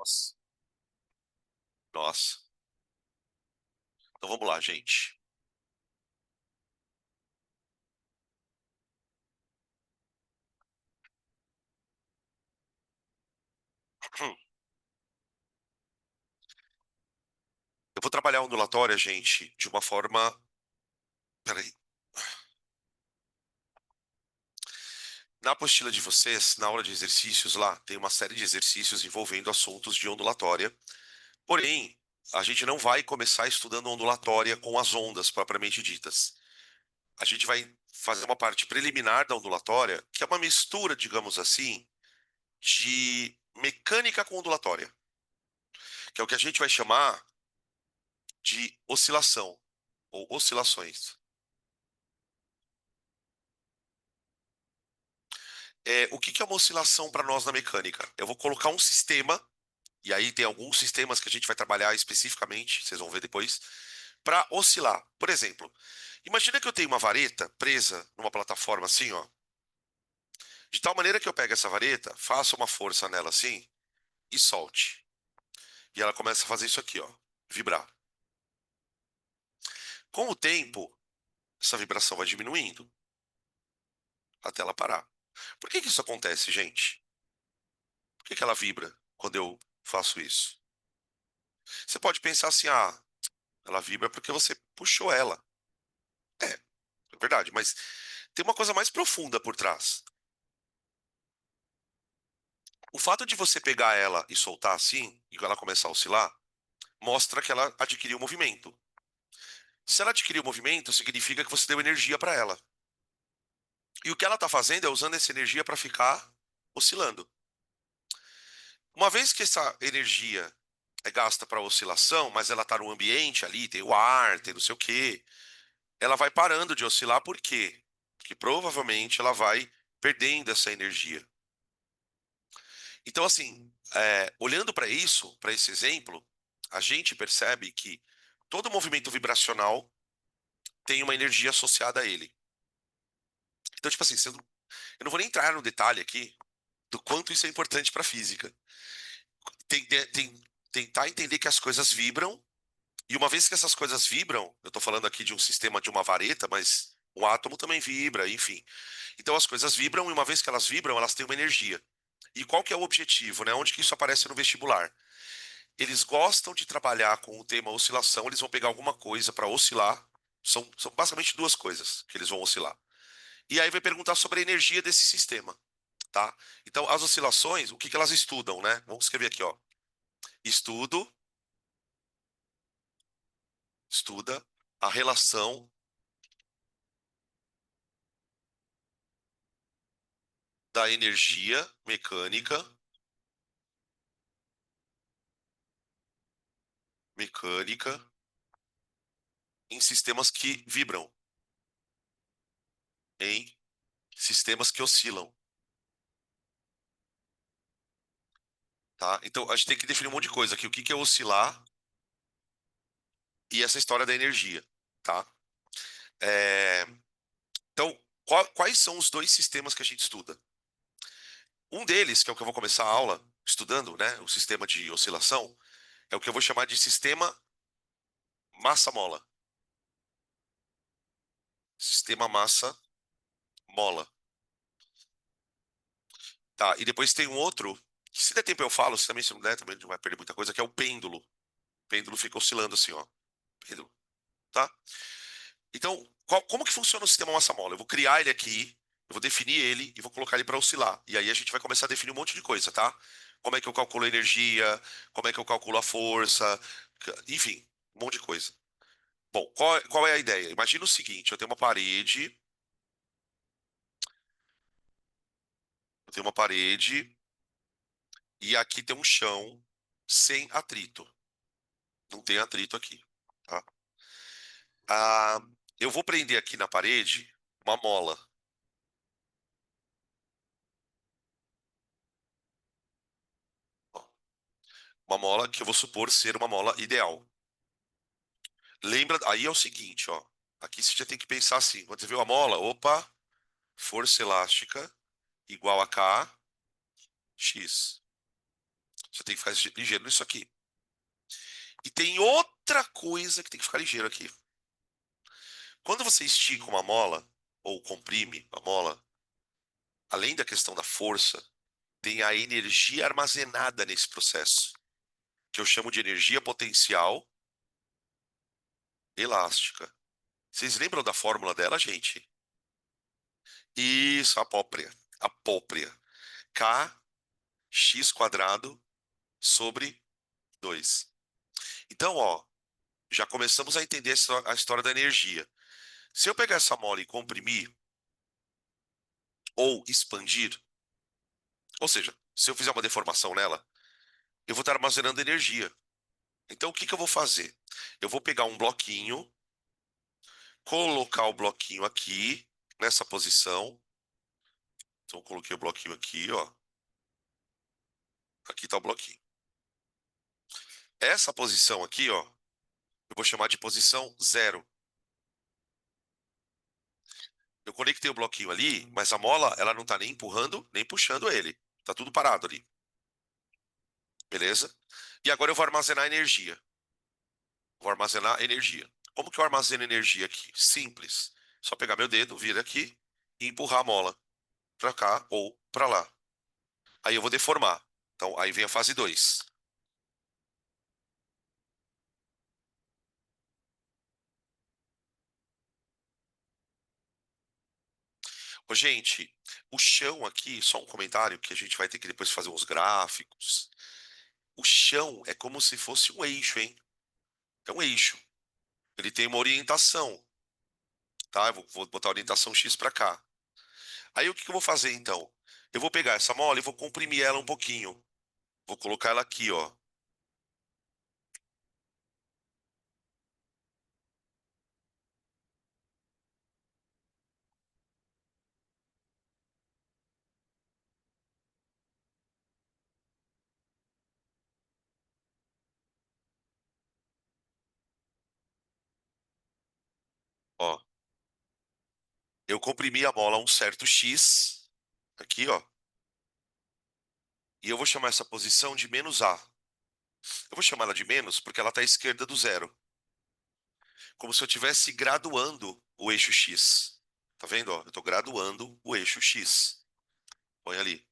Nossa. Nossa. Então vamos lá, gente. Eu vou trabalhar a ondulatória, gente, de uma forma. Peraí. Na apostila de vocês, na aula de exercícios lá, tem uma série de exercícios envolvendo assuntos de ondulatória. Porém, a gente não vai começar estudando ondulatória com as ondas propriamente ditas. A gente vai fazer uma parte preliminar da ondulatória, que é uma mistura, digamos assim, de mecânica com ondulatória, que é o que a gente vai chamar de oscilação ou oscilações. O que que é uma oscilação para nós na mecânica? Eu vou colocar um sistema, e aí tem alguns sistemas que a gente vai trabalhar especificamente, vocês vão ver depois, para oscilar. Por exemplo, imagina que eu tenho uma vareta presa numa plataforma assim, ó, de tal maneira que eu pego essa vareta, faço uma força nela assim e solte. E ela começa a fazer isso aqui, ó, vibrar. Com o tempo, essa vibração vai diminuindo até ela parar. Por que que isso acontece, gente? Por que que ela vibra quando eu faço isso? Você pode pensar assim, ah, ela vibra porque você puxou ela. É verdade, mas tem uma coisa mais profunda por trás. O fato de você pegar ela e soltar assim, e ela começar a oscilar, mostra que ela adquiriu movimento. Se ela adquiriu movimento, significa que você deu energia para ela. E o que ela está fazendo é usando essa energia para ficar oscilando. Uma vez que essa energia é gasta para oscilação, mas ela está no ambiente ali, tem o ar, tem não sei o quê, ela vai parando de oscilar, por quê? Porque provavelmente ela vai perdendo essa energia. Então, assim, olhando para isso, para esse exemplo, a gente percebe que todo movimento vibracional tem uma energia associada a ele. Então, tipo assim, eu não vou nem entrar no detalhe aqui do quanto isso é importante para a física. Tentar entender que as coisas vibram, e uma vez que essas coisas vibram, eu estou falando aqui de um sistema de uma vareta, mas um átomo também vibra, enfim. Então as coisas vibram, e uma vez que elas vibram, elas têm uma energia. E qual que é o objetivo, né? Onde que isso aparece no vestibular? Eles gostam de trabalhar com o tema oscilação, eles vão pegar alguma coisa para oscilar. São basicamente duas coisas que eles vão oscilar. E aí vai perguntar sobre a energia desse sistema, tá? Então, as oscilações, o que que elas estudam, né? Vamos escrever aqui, ó. Estudo, estuda a relação da energia mecânica em sistemas que vibram, em sistemas que oscilam, tá? Então, a gente tem que definir um monte de coisa aqui. O que que é oscilar e essa história da energia, tá? É, Então, quais são os dois sistemas que a gente estuda? Um deles, que é o que eu vou começar a aula estudando, né, o sistema de oscilação, é o que eu vou chamar de sistema massa-mola. Sistema massa-mola. Tá, e depois tem um outro, que se der tempo eu falo, se não der, também não vai perder muita coisa, que é o pêndulo. O pêndulo fica oscilando assim, ó. Pêndulo, tá? Então, como que funciona o sistema massa-mola? Eu vou criar ele aqui, eu vou definir ele e vou colocar ele para oscilar. E aí a gente vai começar a definir um monte de coisa, tá? Como é que eu calculo a energia, como é que eu calculo a força, enfim, um monte de coisa. Bom, qual é a ideia? Imagina o seguinte, eu tenho uma parede e aqui tem um chão sem atrito. Não tem atrito aqui, tá? Ah, eu vou prender aqui na parede uma mola. Uma mola que eu vou supor ser uma mola ideal. Lembra, aí é o seguinte, ó. Aqui você já tem que pensar assim, quando você vê uma mola, opa, força elástica igual a K, X. Você tem que ficar ligeiro nisso aqui. E tem outra coisa que tem que ficar ligeiro aqui. Quando você estica uma mola, ou comprime a mola, além da questão da força, tem a energia armazenada nesse processo, que eu chamo de energia potencial elástica. Vocês lembram da fórmula dela, gente? Isso, apópria. Apópria. K x quadrado sobre 2. Então, ó, já começamos a entender a história da energia. Se eu pegar essa mola e comprimir ou expandir, ou seja, se eu fizer uma deformação nela, eu vou estar armazenando energia. Então, o que que eu vou fazer? Eu vou pegar um bloquinho, colocar o bloquinho aqui, nessa posição. Então, eu coloquei o bloquinho aqui, ó. Aqui está o bloquinho. Essa posição aqui, ó, eu vou chamar de posição zero. Eu conectei o bloquinho ali, mas a mola, ela não está nem empurrando, nem puxando ele. Tá tudo parado ali. Beleza? E agora eu vou armazenar energia. Vou armazenar energia. Como que eu armazeno energia aqui? Simples. Só pegar meu dedo, vir aqui e empurrar a mola para cá ou para lá. Aí eu vou deformar. Então, aí vem a fase 2. Ô, gente, o chão aqui, só um comentário que a gente vai ter que depois fazer uns gráficos. O chão é como se fosse um eixo, hein? É um eixo. Ele tem uma orientação, tá? Eu vou botar a orientação X para cá. Aí o que que eu vou fazer então? Eu vou pegar essa mola e vou comprimir ela um pouquinho. Vou colocar ela aqui, ó. Ó, eu comprimi a mola a um certo X, aqui, ó. E eu vou chamar essa posição de menos A. Eu vou chamar ela de menos porque ela está à esquerda do zero. Como se eu estivesse graduando o eixo X. Tá vendo, ó? Eu estou graduando o eixo X. Põe ali.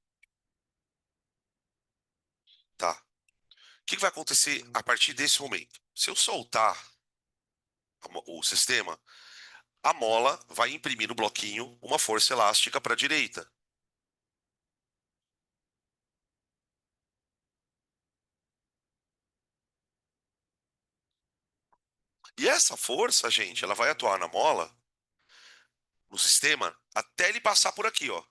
Tá. O que que vai acontecer a partir desse momento? Se eu soltar o sistema, a mola vai imprimir no bloquinho uma força elástica para a direita. E essa força, gente, ela vai atuar na mola, no sistema, até ele passar por aqui, ó.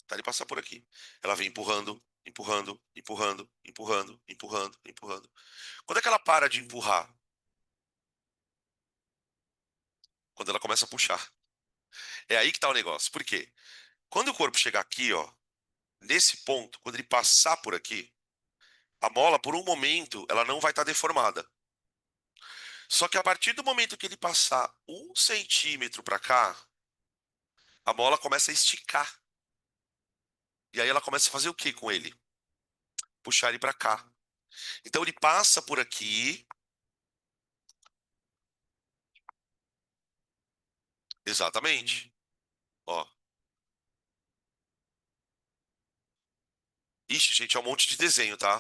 Até ele passar por aqui. Ela vem empurrando, empurrando, empurrando, empurrando, empurrando, empurrando. Quando é que ela para de empurrar? Quando ela começa a puxar. É aí que tá o negócio. Por quê? Quando o corpo chegar aqui, ó, nesse ponto, quando ele passar por aqui, a mola, por um momento, ela não vai estar deformada. Só que a partir do momento que ele passar 1 centímetro para cá, a mola começa a esticar. E aí ela começa a fazer o que com ele? Puxar ele para cá. Então ele passa por aqui. Exatamente. Ó. Ixi, gente, é um monte de desenho, tá?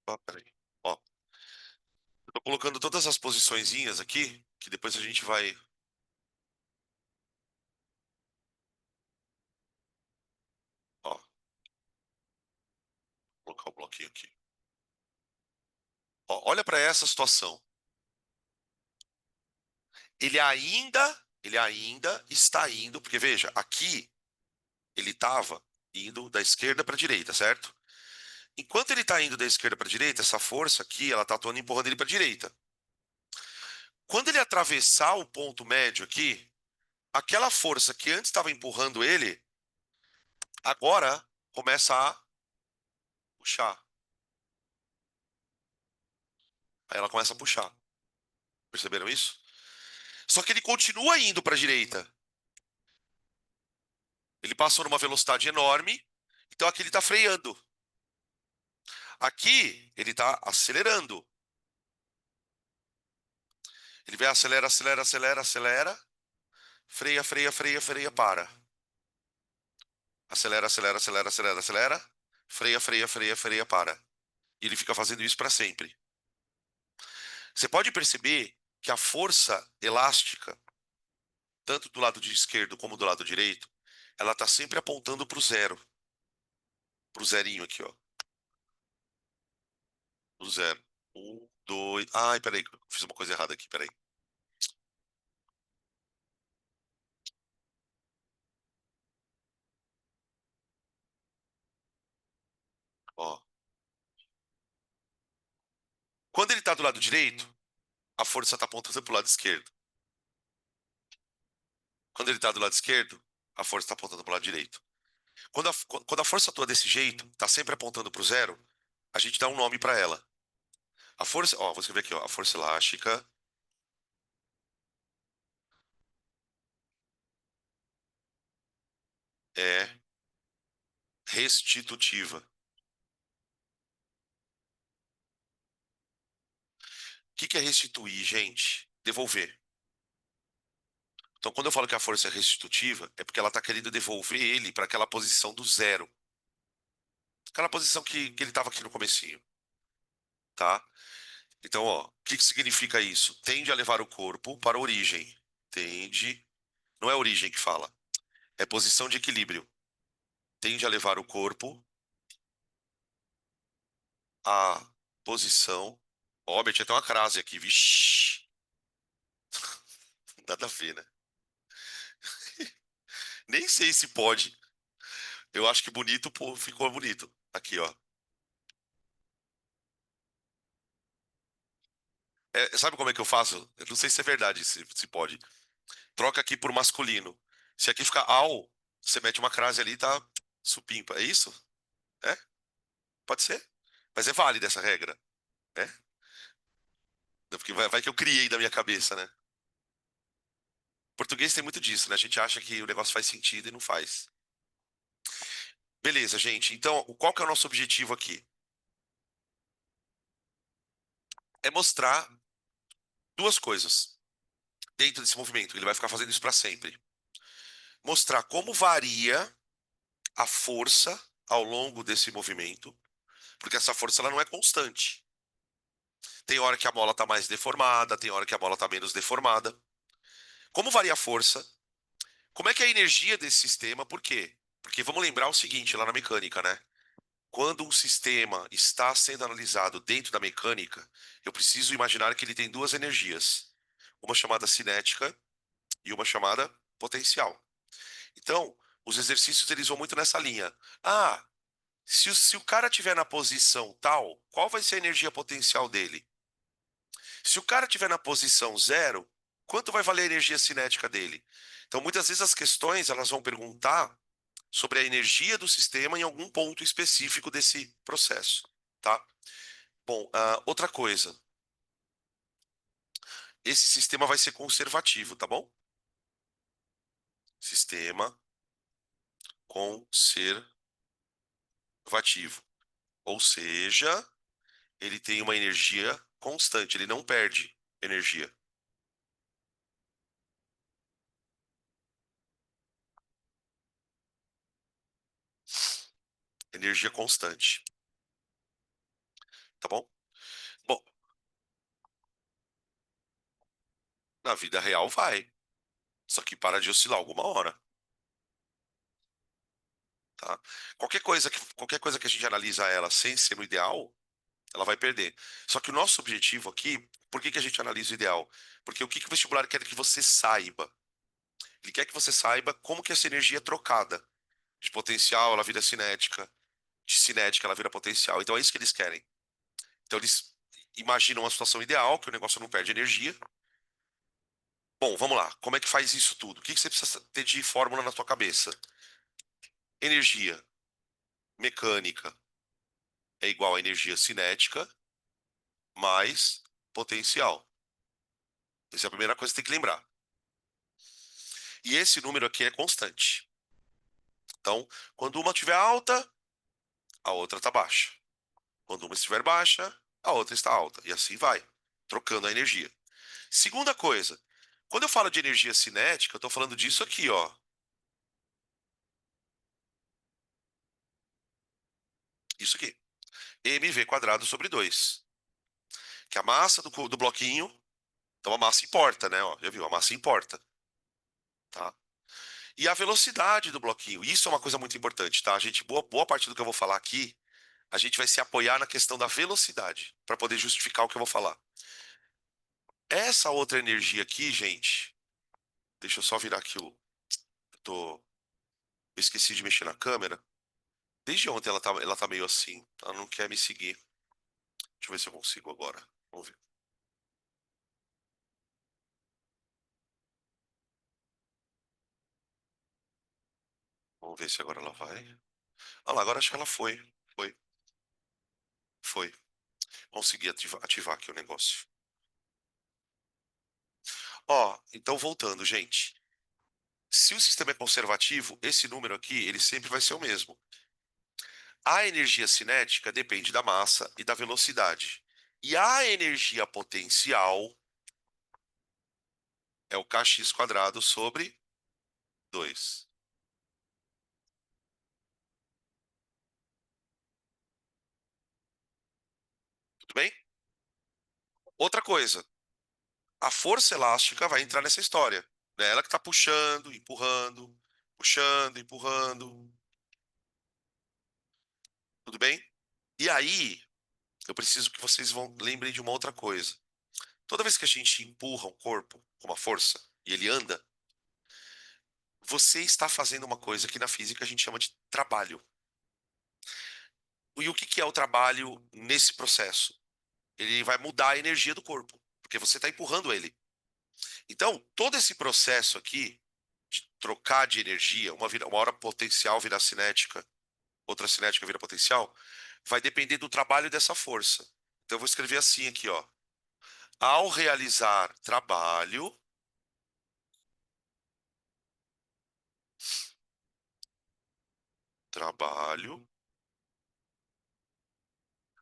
Opa, peraí. Ó, eu tô colocando todas as posiçõezinhas aqui, que depois a gente vai, ó, colocar o bloquinho aqui. Ó, olha para essa situação. Ele ainda está indo, porque veja, aqui ele estava indo da esquerda para a direita, certo? Enquanto ele está indo da esquerda para a direita, essa força aqui, ela está atuando empurrando ele para a direita. Quando ele atravessar o ponto médio aqui, aquela força que antes estava empurrando ele, agora começa a puxar. Aí ela começa a puxar. Perceberam isso? Só que ele continua indo para a direita. Ele passou numa velocidade enorme, então aqui ele está freando. Aqui ele está acelerando. Ele vai acelera, acelera, acelera, acelera, freia, freia, freia, freia, para. Acelera, acelera, acelera, acelera, acelera, freia, freia, freia, freia, para. E ele fica fazendo isso para sempre. Você pode perceber que a força elástica, tanto do lado de esquerdo como do lado direito, ela está sempre apontando para o zero, para o zerinho aqui, ó. O zero. Um, dois. Ai, peraí, fiz uma coisa errada aqui, peraí. Ó. Quando ele está do lado direito, a força está apontando para o lado esquerdo. Quando ele está do lado esquerdo, a força está apontando para o lado direito. Quando a força atua desse jeito, está sempre apontando para o zero, a gente dá um nome para ela. A força, ó, vou escrever aqui, ó, a força elástica é restitutiva. O que é restituir, gente? Devolver. Então, quando eu falo que a força é restitutiva, é porque ela está querendo devolver ele para aquela posição do zero. Aquela posição que ele estava aqui no comecinho, tá? Então, ó, o que significa isso? Tende a levar o corpo para a origem. Tende, não é origem que fala, é posição de equilíbrio. Tende a levar o corpo à posição. Ó, meti até uma crase aqui, vixi. Nada a ver, né? Nem sei se pode. Eu acho que bonito, pô, ficou bonito. Aqui, ó. Sabe como é que eu faço? Eu não sei se é verdade, se pode. Troca aqui por masculino. Se aqui ficar ao, você mete uma crase ali e tá supimpa. É isso? É? Pode ser. Mas é válida essa regra, né? Porque vai que eu criei da minha cabeça, né? Português tem muito disso, né? A gente acha que o negócio faz sentido e não faz. Beleza, gente. Então, qual que é o nosso objetivo aqui? É mostrar duas coisas dentro desse movimento. Ele vai ficar fazendo isso para sempre. Mostrar como varia a força ao longo desse movimento, porque essa força ela não é constante. Tem hora que a mola está mais deformada, tem hora que a mola está menos deformada. Como varia a força? Como é que é a energia desse sistema? Por quê? Porque vamos lembrar o seguinte, lá na mecânica, né? Quando um sistema está sendo analisado dentro da mecânica, eu preciso imaginar que ele tem duas energias, uma chamada cinética e uma chamada potencial. Então, os exercícios eles vão muito nessa linha. Ah, se o cara estiver na posição tal, qual vai ser a energia potencial dele? Se o cara estiver na posição zero, quanto vai valer a energia cinética dele? Então, muitas vezes as questões elas vão perguntar sobre a energia do sistema em algum ponto específico desse processo, tá? Bom, outra coisa, esse sistema vai ser conservativo, tá bom? Sistema conservativo, ou seja, ele tem uma energia constante, ele não perde energia. Energia constante, tá bom? Bom, na vida real vai, só que para de oscilar alguma hora, tá? Qualquer coisa que a gente analisa ela sem ser no ideal, ela vai perder. Só que o nosso objetivo aqui, por que que a gente analisa o ideal? Porque o que que o vestibular quer que você saiba? Ele quer que você saiba como que essa energia é trocada. De potencial, ela vira cinética. De cinética, ela vira potencial. Então é isso que eles querem. Então eles imaginam uma situação ideal, que o negócio não perde energia, Bom, vamos lá. Como é que faz isso tudo? O que que você precisa ter de fórmula na sua cabeça? Energia mecânica é igual a energia cinética mais potencial. Essa é a primeira coisa que você tem que lembrar. E esse número aqui é constante. Então, quando uma estiver alta, a outra está baixa. Quando uma estiver baixa, a outra está alta. E assim vai, trocando a energia. Segunda coisa, quando eu falo de energia cinética, eu estou falando disso aqui, ó. Isso aqui. mv quadrado sobre 2. Que é a massa do bloquinho. Então a massa importa, né? Ó, já viu? A massa importa, tá? E a velocidade do bloquinho. Isso é uma coisa muito importante, tá? A gente, boa parte do que eu vou falar aqui, a gente vai se apoiar na questão da velocidade, para poder justificar o que eu vou falar. Essa outra energia aqui, gente, deixa eu só virar aqui o. Eu esqueci de mexer na câmera. Desde ontem ela tá meio assim. Ela não quer me seguir. Deixa eu ver se eu consigo agora. Vamos ver. Vamos ver se agora ela vai. Ah lá, agora acho que ela foi. Foi, foi. Consegui ativar aqui o negócio. Ó, então voltando, gente. Se o sistema é conservativo, esse número aqui, ele sempre vai ser o mesmo. A energia cinética depende da massa e da velocidade. E a energia potencial é o kx quadrado sobre 2. Tudo bem? Outra coisa, a força elástica vai entrar nessa história. É ela que está puxando, empurrando, puxando, empurrando. Tudo bem? E aí, eu preciso que vocês lembrem de uma outra coisa. Toda vez que a gente empurra um corpo com uma força e ele anda, você está fazendo uma coisa que na física a gente chama de trabalho. E o que que é o trabalho nesse processo? Ele vai mudar a energia do corpo, porque você está empurrando ele. Então, todo esse processo aqui de trocar de energia, uma hora potencial vira cinética, outra cinética vira potencial, vai depender do trabalho dessa força. Então, eu vou escrever assim aqui, ó. Ao realizar trabalho,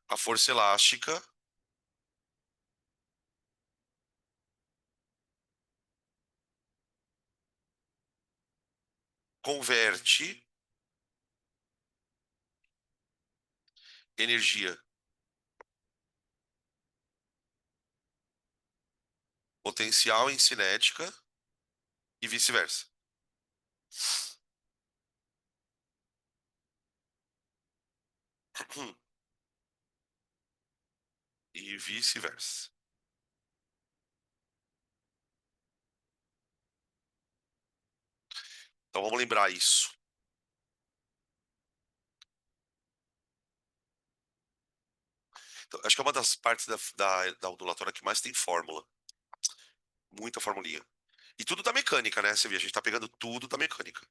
a força elástica converte energia potencial em cinética e vice-versa. E vice-versa. Então vamos lembrar isso. Então, acho que é uma das partes da ondulatória que mais tem fórmula. Muita formulinha. E tudo da mecânica, né? Você vê, a gente tá pegando tudo da mecânica.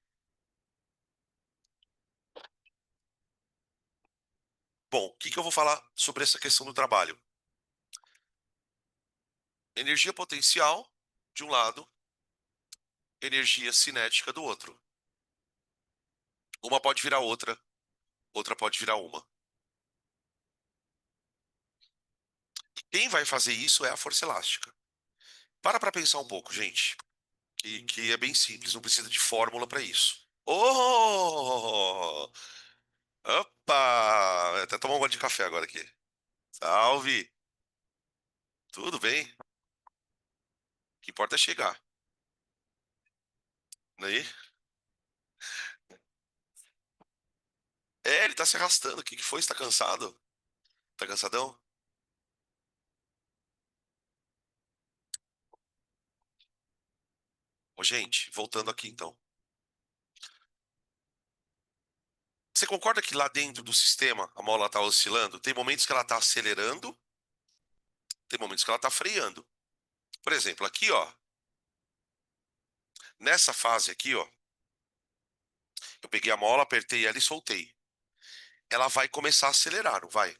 Bom, o que que eu vou falar sobre essa questão do trabalho? Energia potencial de um lado, energia cinética do outro. Uma pode virar outra, outra pode virar uma. Quem vai fazer isso é a força elástica. Para pensar um pouco, gente, que é bem simples, não precisa de fórmula para isso. Oh! Opa! Até tomar um gole de café agora aqui. Salve! Tudo bem? O que importa é chegar. Aí? É, ele tá se arrastando. O que que foi? Você tá cansado? Tá cansadão? Ô, gente, voltando aqui então. Você concorda que lá dentro do sistema a mola tá oscilando? Tem momentos que ela tá acelerando, tem momentos que ela tá freando. Por exemplo, aqui, ó. Nessa fase aqui, ó, eu peguei a mola, apertei ela e soltei. Ela vai começar a acelerar, não vai?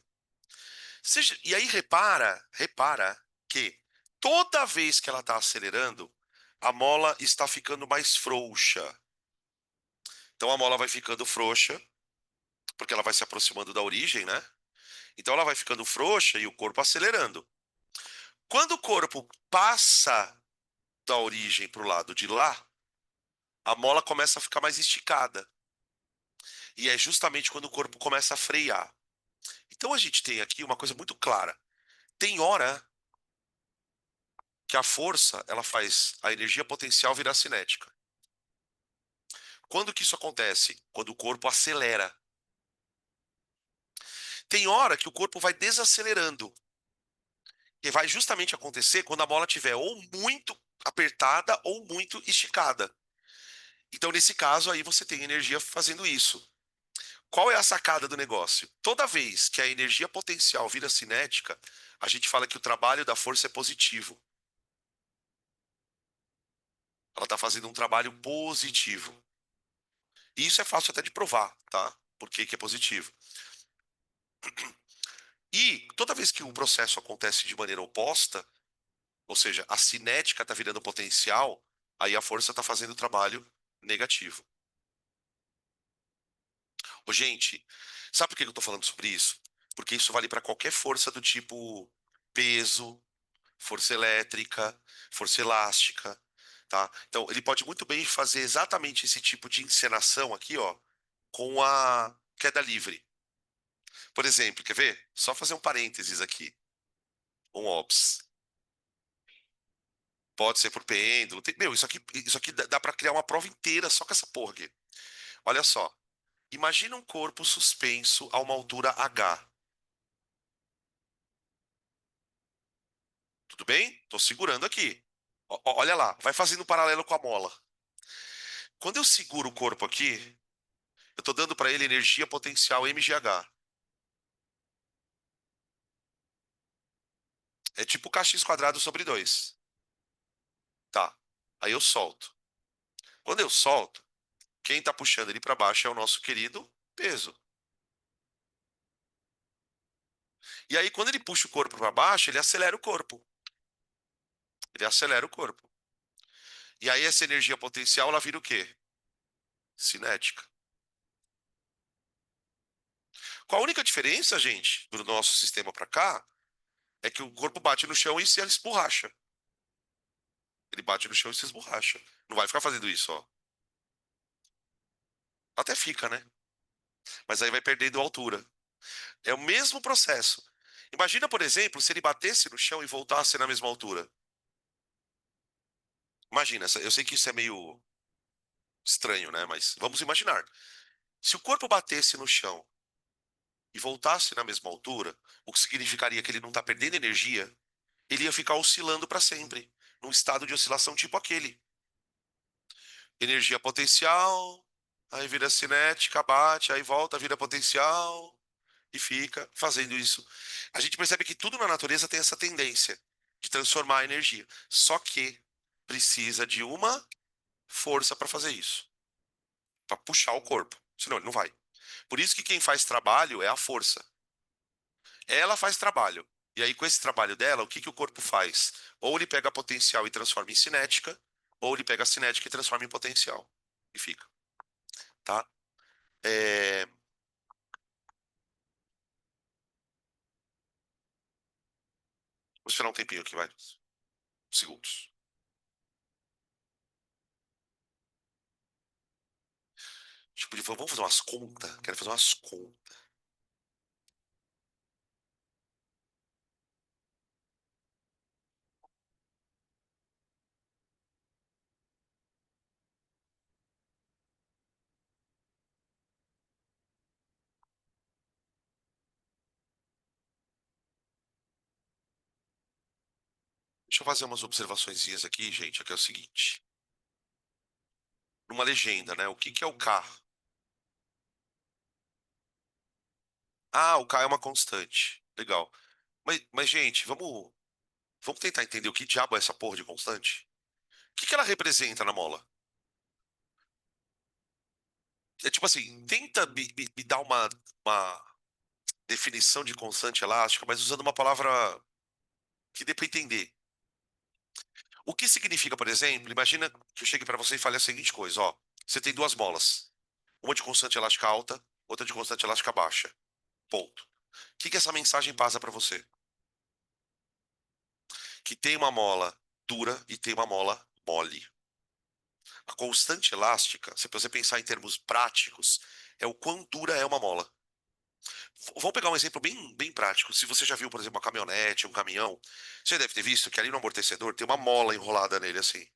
E aí repara que toda vez que ela está acelerando, a mola está ficando mais frouxa. Então a mola vai ficando frouxa, porque ela vai se aproximando da origem, né? Então ela vai ficando frouxa e o corpo acelerando. Quando o corpo passa da origem para o lado de lá, a mola começa a ficar mais esticada. E é justamente quando o corpo começa a frear. Então a gente tem aqui uma coisa muito clara. Tem hora que a força, ela faz a energia potencial virar cinética. Quando que isso acontece? Quando o corpo acelera. Tem hora que o corpo vai desacelerando. E vai justamente acontecer quando a bola estiver ou muito apertada ou muito esticada. Então, nesse caso, aí você tem energia fazendo isso. Qual é a sacada do negócio? Toda vez que a energia potencial vira cinética, a gente fala que o trabalho da força é positivo. Ela está fazendo um trabalho positivo. E isso é fácil até de provar, tá? Por que que é positivo? E toda vez que um processo acontece de maneira oposta, ou seja, a cinética está virando potencial, aí a força está fazendo o trabalho negativo. Ô, gente, sabe por que eu estou falando sobre isso? Porque isso vale para qualquer força do tipo peso, força elétrica, força elástica, tá? Então, ele pode muito bem fazer exatamente esse tipo de encenação aqui, ó, com a queda livre. Por exemplo, quer ver? Só fazer um parênteses aqui, um ops. Pode ser por pêndulo. Meu, isso aqui dá para criar uma prova inteira só com essa porra aqui. Olha só. Imagina um corpo suspenso a uma altura H. Tudo bem? Tô segurando aqui. Olha lá, vai fazendo um paralelo com a mola. Quando eu seguro o corpo aqui, eu tô dando para ele energia potencial mgh. É tipo kx² sobre 2. Tá. Aí eu solto. Quando eu solto, quem tá puxando ele para baixo é o nosso querido peso. E aí, quando ele puxa o corpo para baixo, ele acelera o corpo. Ele acelera o corpo. E aí, essa energia potencial, ela vira o quê? Cinética. Qual a única diferença, gente, do nosso sistema para cá, é que o corpo bate no chão e se esborracha. Ele bate no chão e se esborracha. Não vai ficar fazendo isso, ó. Até fica, né? Mas aí vai perdendo altura. É o mesmo processo. Imagina, por exemplo, se ele batesse no chão e voltasse na mesma altura. Imagina, eu sei que isso é meio estranho, né? Mas vamos imaginar. Se o corpo batesse no chão e voltasse na mesma altura, o que significaria que ele não está perdendo energia, ele ia ficar oscilando para sempre, num estado de oscilação tipo aquele. Energia potencial, aí vira cinética, bate, aí volta, vira potencial e fica fazendo isso. A gente percebe que tudo na natureza tem essa tendência de transformar a energia. Só que precisa de uma força para fazer isso, para puxar o corpo. Senão ele não vai. Por isso que quem faz trabalho é a força. Ela faz trabalho. E aí, com esse trabalho dela, o que que o corpo faz? Ou ele pega a potencial e transforma em cinética, ou ele pega a cinética e transforma em potencial. E fica, tá? É... Vou esperar um tempinho aqui, vai. Segundos. Tipo, ele falou, vamos fazer umas contas? Quero fazer umas contas. Deixa eu fazer umas observaçõezinhas aqui, gente. Aqui é o seguinte. Numa legenda, né? O que que é o K? Ah, o K é uma constante. Legal. Mas gente, vamos tentar entender o que diabo é essa porra de constante? O que que ela representa na mola? É tipo assim, tenta me dar uma definição de constante elástica, mas usando uma palavra que dê para entender. O que significa, por exemplo, imagina que eu chegue para você e fale a seguinte coisa, ó, você tem duas molas, uma de constante elástica alta, outra de constante elástica baixa. Ponto. O que que essa mensagem passa para você? Que tem uma mola dura e tem uma mola mole. A constante elástica, se você pensar em termos práticos, é o quão dura é uma mola. Vamos pegar um exemplo bem prático. Se você já viu, por exemplo, uma caminhonete, um caminhão, você deve ter visto que ali no amortecedor tem uma mola enrolada nele assim.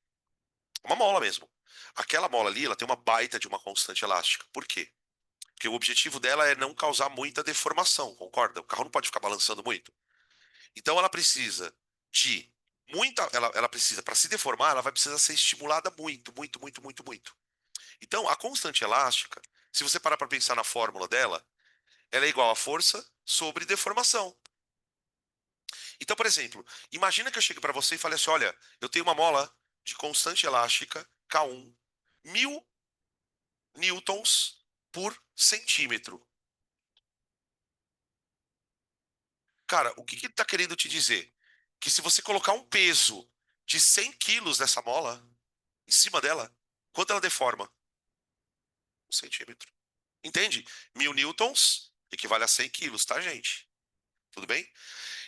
Uma mola mesmo. Aquela mola ali, ela tem uma baita de uma constante elástica. Por quê? Porque o objetivo dela é não causar muita deformação, concorda? O carro não pode ficar balançando muito. Então ela precisa de muita. Ela precisa, para se deformar, ela vai precisar ser estimulada muito, muito, muito, muito, muito. Então, a constante elástica, se você parar para pensar na fórmula dela, ela é igual a força sobre deformação. Então, por exemplo, imagina que eu chegue para você e fale assim: olha, eu tenho uma mola de constante elástica K1, 1.000 newtons por centímetro. Cara, o que que ele está querendo te dizer? Que se você colocar um peso de 100 quilos nessa mola, em cima dela, quanto ela deforma? 1 centímetro. Entende? 1.000 newtons equivale a 100 quilos, tá, gente? Tudo bem?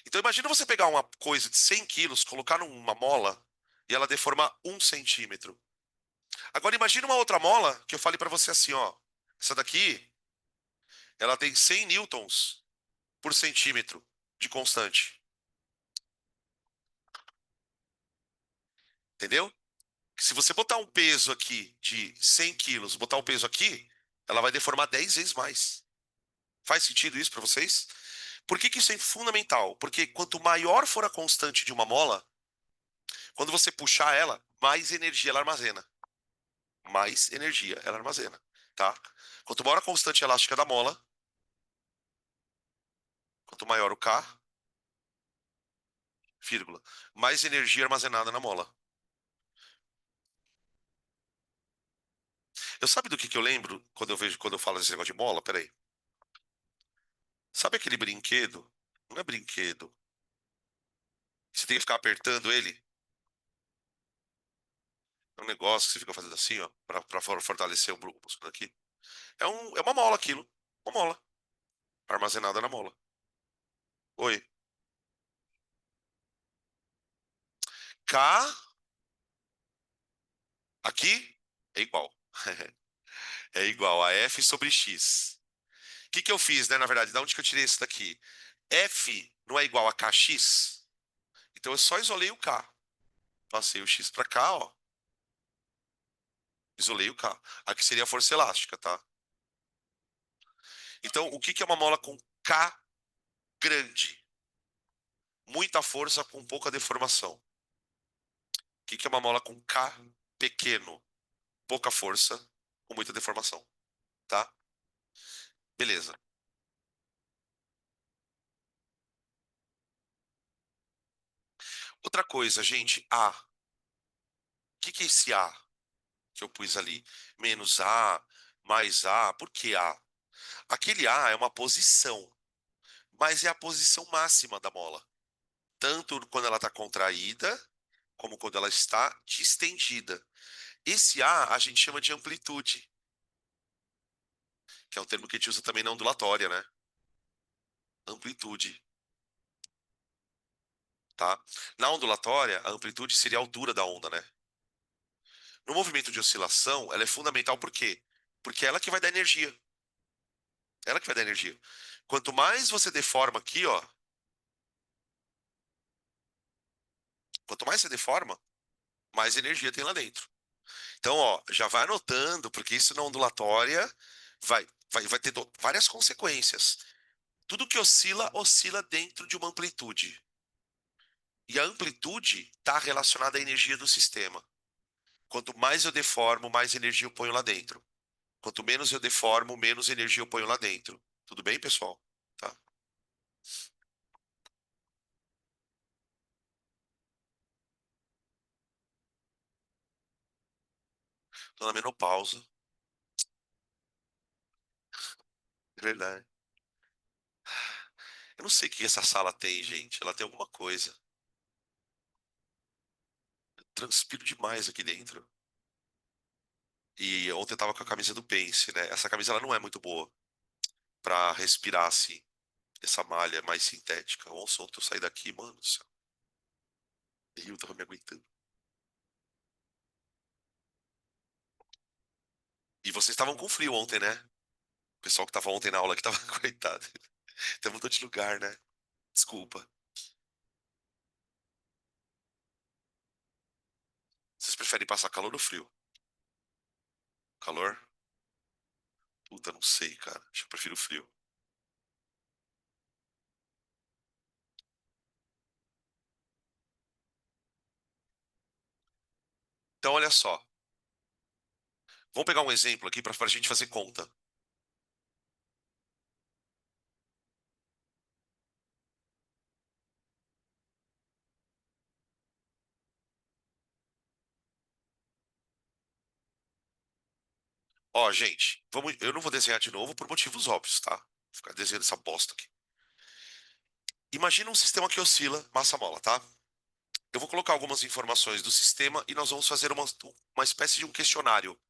Então imagina você pegar uma coisa de 100 quilos, colocar numa mola e ela deformar 1 centímetro. Agora imagina uma outra mola que eu falei para você assim, ó. Essa daqui, ela tem 100 newtons por centímetro de constante. Entendeu? Se você botar um peso aqui de 100 quilos, botar um peso aqui, ela vai deformar 10 vezes mais. Faz sentido isso para vocês? Por que que isso é fundamental? Porque quanto maior for a constante de uma mola, quando você puxar ela, mais energia ela armazena. Mais energia ela armazena, tá? Quanto maior a constante elástica da mola, quanto maior o K, vírgula, mais energia armazenada na mola. Eu sabe do que eu lembro quando eu falo desse negócio de mola? Peraí. Sabe aquele brinquedo? Não é brinquedo. Você tem que ficar apertando ele. É um negócio que você fica fazendo assim, ó, pra fortalecer o músculo aqui. É uma mola aquilo. Uma mola. Armazenada na mola. Oi. K aqui é igual. É igual a F sobre X. O que que eu fiz, né? Na verdade, da onde que eu tirei isso daqui? F não é igual a KX? Então eu só isolei o K. Passei o X para cá, ó. Isolei o K. Aqui seria a força elástica, tá? Então, o que que é uma mola com K grande? Muita força com pouca deformação. O que que é uma mola com K pequeno? Pouca força com muita deformação, tá? Beleza. Outra coisa, gente, A. O que que é esse A que eu pus ali? Menos A, mais A. Por que A? Aquele A é uma posição, mas é a posição máxima da mola. Tanto quando ela está contraída, como quando ela está distendida. Esse A gente chama de amplitude, que é um termo que a gente usa também na ondulatória, né? Amplitude, tá? Na ondulatória, a amplitude seria a altura da onda, né? No movimento de oscilação, ela é fundamental por quê? Porque é ela que vai dar energia. Ela que vai dar energia. Quanto mais você deforma aqui, ó, quanto mais você deforma, mais energia tem lá dentro. Então, ó, já vai anotando, porque isso na ondulatória vai ter várias consequências. Tudo que oscila, oscila dentro de uma amplitude. E a amplitude está relacionada à energia do sistema. Quanto mais eu deformo, mais energia eu ponho lá dentro. Quanto menos eu deformo, menos energia eu ponho lá dentro. Tudo bem, pessoal? Tá. Tô na menopausa. É verdade. Eu não sei o que essa sala tem, gente. Ela tem alguma coisa. Eu transpiro demais aqui dentro. E ontem eu tava com a camisa do Pense, né? Essa camisa ela não é muito boa pra respirar assim. Essa malha é mais sintética. Nossa, ontem eu saí daqui, mano do céu. Eu tava me aguentando. E vocês estavam com frio ontem, né? O pessoal que tava ontem na aula que tava coitado. Até mudou de lugar, né? Desculpa. Vocês preferem passar calor ou frio? Calor? Puta, não sei, cara. Acho que eu prefiro frio. Então, olha só. Vamos pegar um exemplo aqui pra gente fazer conta. Ó, gente, vamos, eu não vou desenhar de novo por motivos óbvios, tá? Vou ficar desenhando essa bosta aqui. Imagina um sistema que oscila massa-mola, tá? Eu vou colocar algumas informações do sistema e nós vamos fazer uma espécie de um questionário.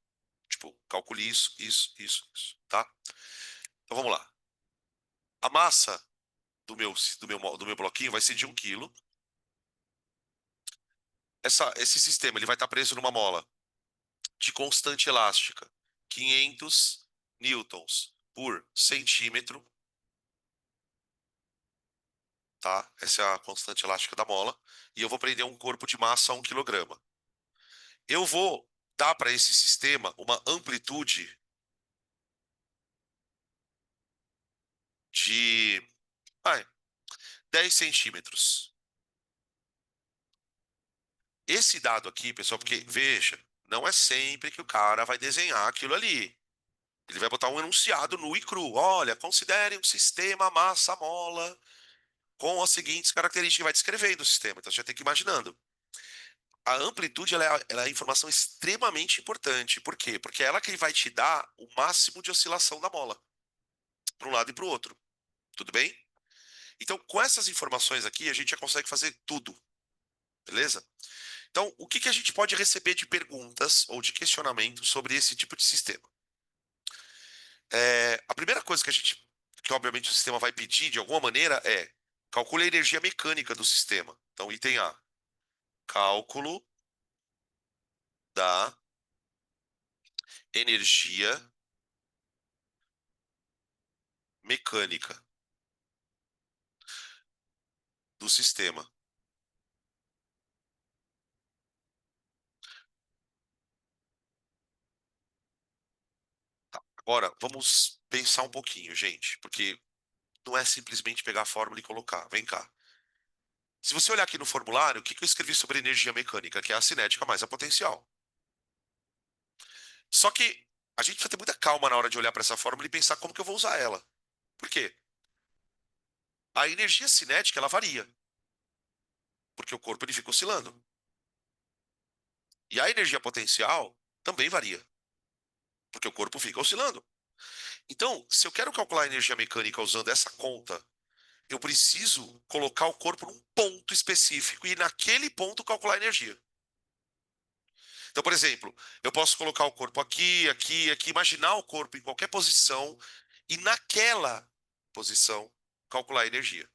Tipo, calcule isso, tá? Então vamos lá. A massa do meu bloquinho vai ser de 1 quilo. Esse sistema ele vai estar preso numa mola de constante elástica, 500 newtons por centímetro, tá? Essa é a constante elástica da mola. E eu vou prender um corpo de massa a 1 quilograma. Eu vou dar para esse sistema uma amplitude de, vai, 10 centímetros. Esse dado aqui, pessoal, porque, veja, não é sempre que o cara vai desenhar aquilo ali. Ele vai botar um enunciado nu e cru. Olha, considere um sistema massa-mola com as seguintes características. Vai descrevendo o sistema. Então, você já tem que ir imaginando. A amplitude ela é informação extremamente importante. Por quê? Porque é ela que vai te dar o máximo de oscilação da mola, para um lado e para o outro. Tudo bem? Então, com essas informações aqui, a gente já consegue fazer tudo. Beleza? Então, o que que a gente pode receber de perguntas ou de questionamentos sobre esse tipo de sistema? A primeira coisa que obviamente o sistema vai pedir de alguma maneira calcule a energia mecânica do sistema. Então, item A, cálculo da energia mecânica do sistema. Agora, vamos pensar um pouquinho, gente, porque não é simplesmente pegar a fórmula e colocar. Vem cá. Se você olhar aqui no formulário, o que que eu escrevi sobre energia mecânica, que é a cinética mais a potencial. Só que a gente precisa ter muita calma na hora de olhar para essa fórmula e pensar como que eu vou usar ela. Por quê? A energia cinética, ela varia, porque o corpo ele fica oscilando. E a energia potencial também varia, porque o corpo fica oscilando. Então, se eu quero calcular a energia mecânica usando essa conta, eu preciso colocar o corpo num ponto específico e naquele ponto calcular a energia. Então, por exemplo, eu posso colocar o corpo aqui, aqui, aqui, imaginar o corpo em qualquer posição e naquela posição calcular a energia.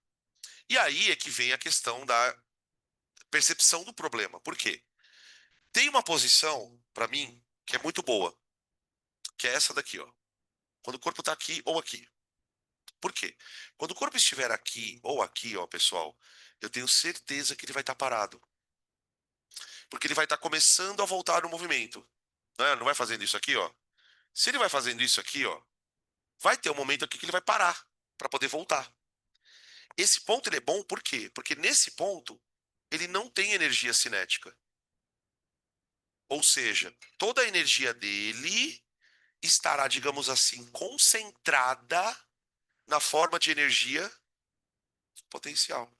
E aí é que vem a questão da percepção do problema. Por quê? Tem uma posição, para mim, que é muito boa, que é essa daqui, ó. Quando o corpo está aqui ou aqui. Por quê? Quando o corpo estiver aqui ou aqui, ó, pessoal, eu tenho certeza que ele vai estar parado. Porque ele vai estar começando a voltar no movimento. Não vai fazendo isso aqui, ó. Se ele vai fazendo isso aqui, ó, vai ter um momento aqui que ele vai parar para poder voltar. Esse ponto ele é bom por quê? Porque nesse ponto ele não tem energia cinética. Ou seja, toda a energia dele estará, digamos assim, concentrada na forma de energia potencial.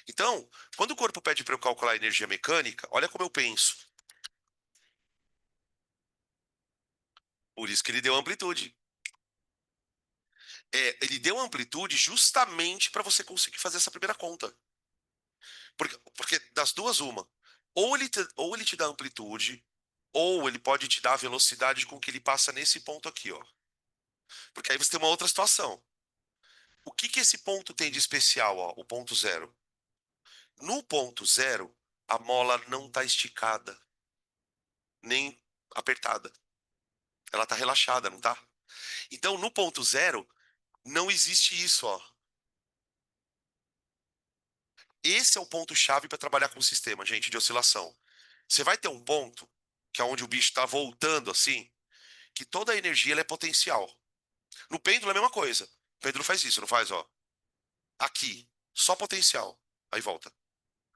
Então, quando o corpo pede para eu calcular a energia mecânica, olha como eu penso. Por isso que ele deu amplitude. Ele deu amplitude justamente para você conseguir fazer essa primeira conta. Porque das duas, uma. Ou ele te dá amplitude, ou ele pode te dar a velocidade com que ele passa nesse ponto aqui, ó. Porque aí você tem uma outra situação. O que que esse ponto tem de especial, ó, o ponto zero? No ponto zero, a mola não está esticada, nem apertada. Ela está relaxada, não tá? Então, no ponto zero, não existe isso, ó. Esse é o ponto-chave para trabalhar com o sistema, gente, de oscilação. Você vai ter um ponto, que é onde o bicho está voltando assim, que toda a energia ela é potencial. No pêndulo é a mesma coisa. O pêndulo faz isso, não faz, ó. Aqui, só potencial. Aí volta.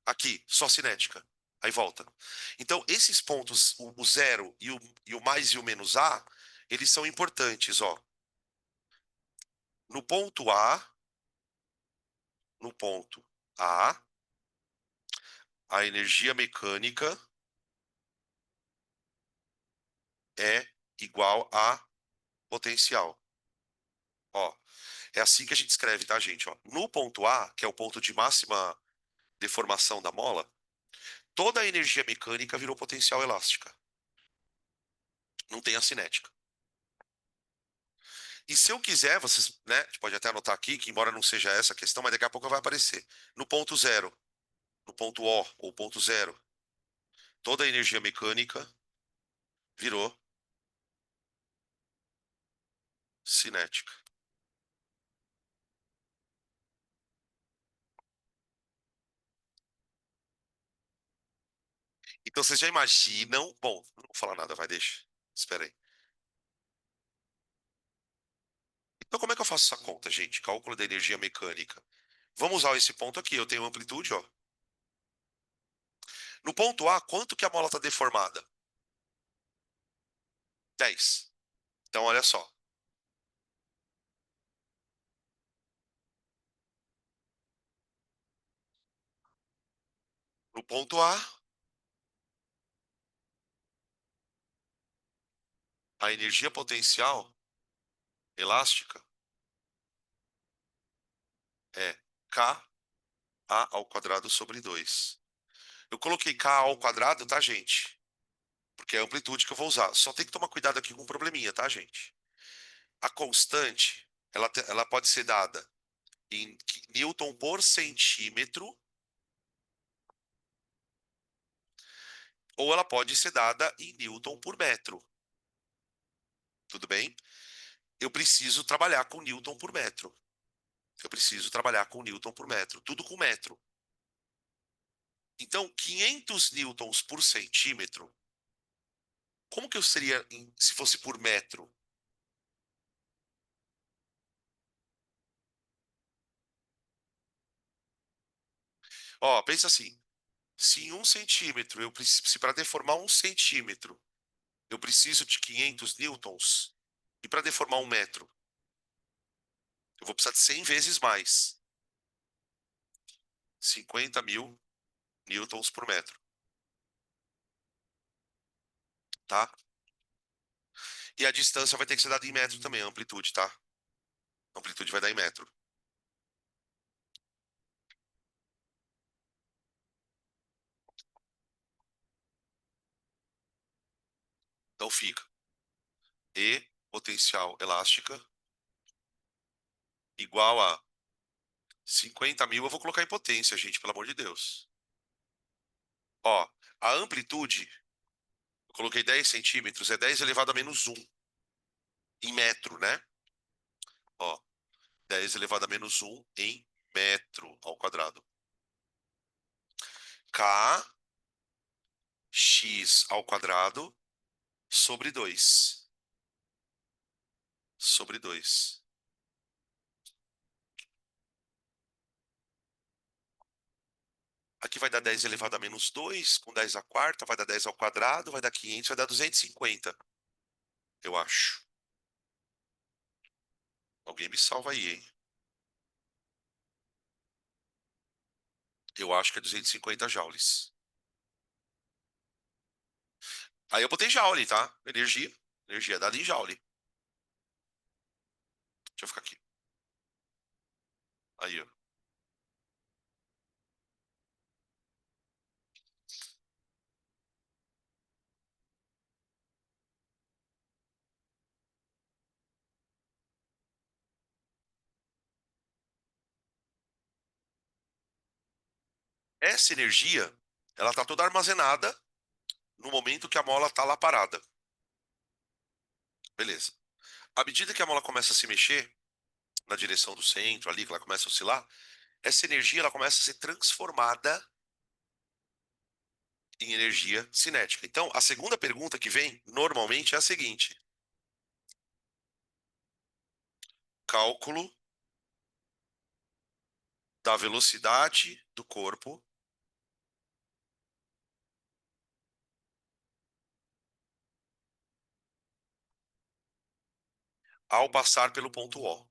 Aqui, só cinética. Aí volta. Então, esses pontos, o zero e o mais e o menos A, eles são importantes, ó. No ponto A, no ponto A, a energia mecânica é igual a potencial. Ó, é assim que a gente escreve, tá, gente? Ó, no ponto A, que é o ponto de máxima deformação da mola, toda a energia mecânica virou potencial elástica. Não tem a cinética. E se eu quiser, vocês, né, a gente pode até anotar aqui, que embora não seja essa a questão, mas daqui a pouco vai aparecer. No ponto zero, no ponto O, ou ponto zero, toda a energia mecânica virou cinética. Então vocês já imaginam. Bom, não vou falar nada, vai, deixa. Espera aí. Então como é que eu faço essa conta, gente? Cálculo da energia mecânica. Vamos usar esse ponto aqui. Eu tenho amplitude, ó. No ponto A, quanto que a mola está deformada? 10. Então, olha só. No ponto A, a energia potencial elástica é K A ao quadrado sobre 2. Eu coloquei K ao quadrado, tá, gente? Porque é a amplitude que eu vou usar. Só tem que tomar cuidado aqui com um probleminha, tá, gente? A constante, ela pode ser dada em Newton por centímetro, ou ela pode ser dada em Newton por metro. Tudo bem? Eu preciso trabalhar com Newton por metro. Eu preciso trabalhar com Newton por metro. Tudo com metro. Então, 500 newtons por centímetro, como que eu seria se fosse por metro? Ó, pensa assim. Se em 1 centímetro, se para deformar 1 centímetro, eu preciso de 500 newtons, e para deformar 1 metro, eu vou precisar de 100 vezes mais. 50.000 newtons por metro, tá? E a distância vai ter que ser dada em metro também, a amplitude, tá? A amplitude vai dar em metro. Então fica E potencial elástica igual a 50.000. Eu vou colocar em potência, gente, pelo amor de Deus. Ó, a amplitude, eu coloquei 10 centímetros, é 10 elevado a menos 1 em metro, né? Ó, 10 elevado a menos 1 em metro ao quadrado. K x ao quadrado sobre 2. Sobre 2. Aqui vai dar 10 elevado a menos 2, com 10 à quarta, vai dar 10 ao quadrado, vai dar 500, vai dar 250, eu acho. Alguém me salva aí, hein? Eu acho que é 250 joules. Aí eu botei joule, tá? Energia. Energia dada em joule. Deixa eu ficar aqui. Aí, ó. Essa energia, ela tá toda armazenada no momento que a mola tá lá parada. Beleza. À medida que a mola começa a se mexer na direção do centro, ali, que ela começa a oscilar, essa energia ela começa a ser transformada em energia cinética. Então, a segunda pergunta que vem normalmente é a seguinte: cálculo da velocidade do corpo ao passar pelo ponto O.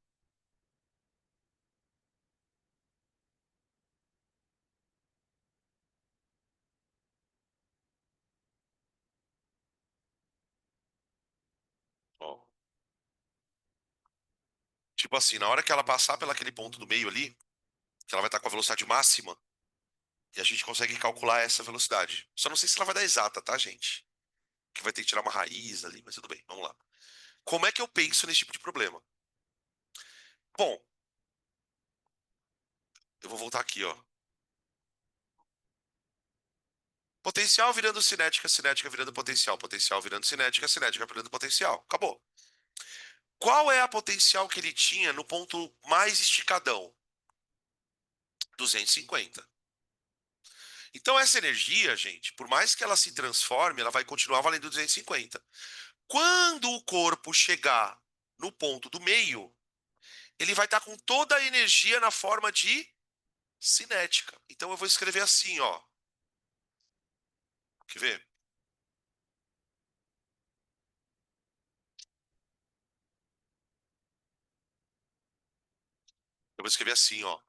Ó. Tipo assim, na hora que ela passar pelaquele ponto do meio ali, que ela vai estar com a velocidade máxima, e a gente consegue calcular essa velocidade. Só não sei se ela vai dar exata, tá, gente? Que vai ter que tirar uma raiz ali, mas tudo bem, vamos lá. Como é que eu penso nesse tipo de problema? Bom, eu vou voltar aqui, ó. Potencial virando cinética, cinética virando potencial, potencial virando cinética, cinética virando potencial. Acabou. Qual é a potencial que ele tinha no ponto mais esticadão? 250. Então essa energia, gente, por mais que ela se transforme, ela vai continuar valendo 250. Quando o corpo chegar no ponto do meio, ele vai estar com toda a energia na forma de cinética. Então eu vou escrever assim, ó. Quer ver? Eu vou escrever assim, ó.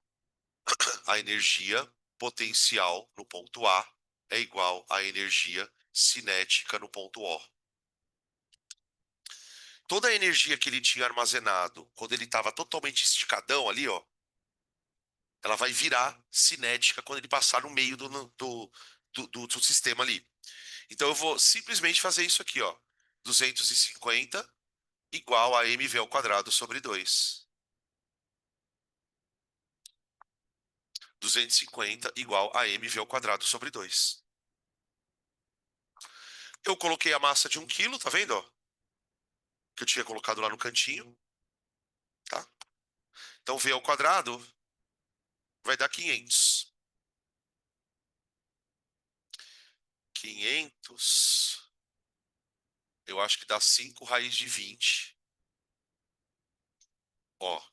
A energia potencial no ponto A é igual à energia cinética no ponto O. Toda a energia que ele tinha armazenado quando ele estava totalmente esticadão ali, ó, ela vai virar cinética quando ele passar no meio do sistema ali. Então eu vou simplesmente fazer isso aqui, ó. 250 igual a mv ao quadrado sobre 2. 250 igual a mv ao quadrado sobre 2. Eu coloquei a massa de 1 quilo, tá vendo, ó? Que eu tinha colocado lá no cantinho, tá? Então v ao quadrado vai dar 500. 500, eu acho que dá 5 raiz de 20. Ó,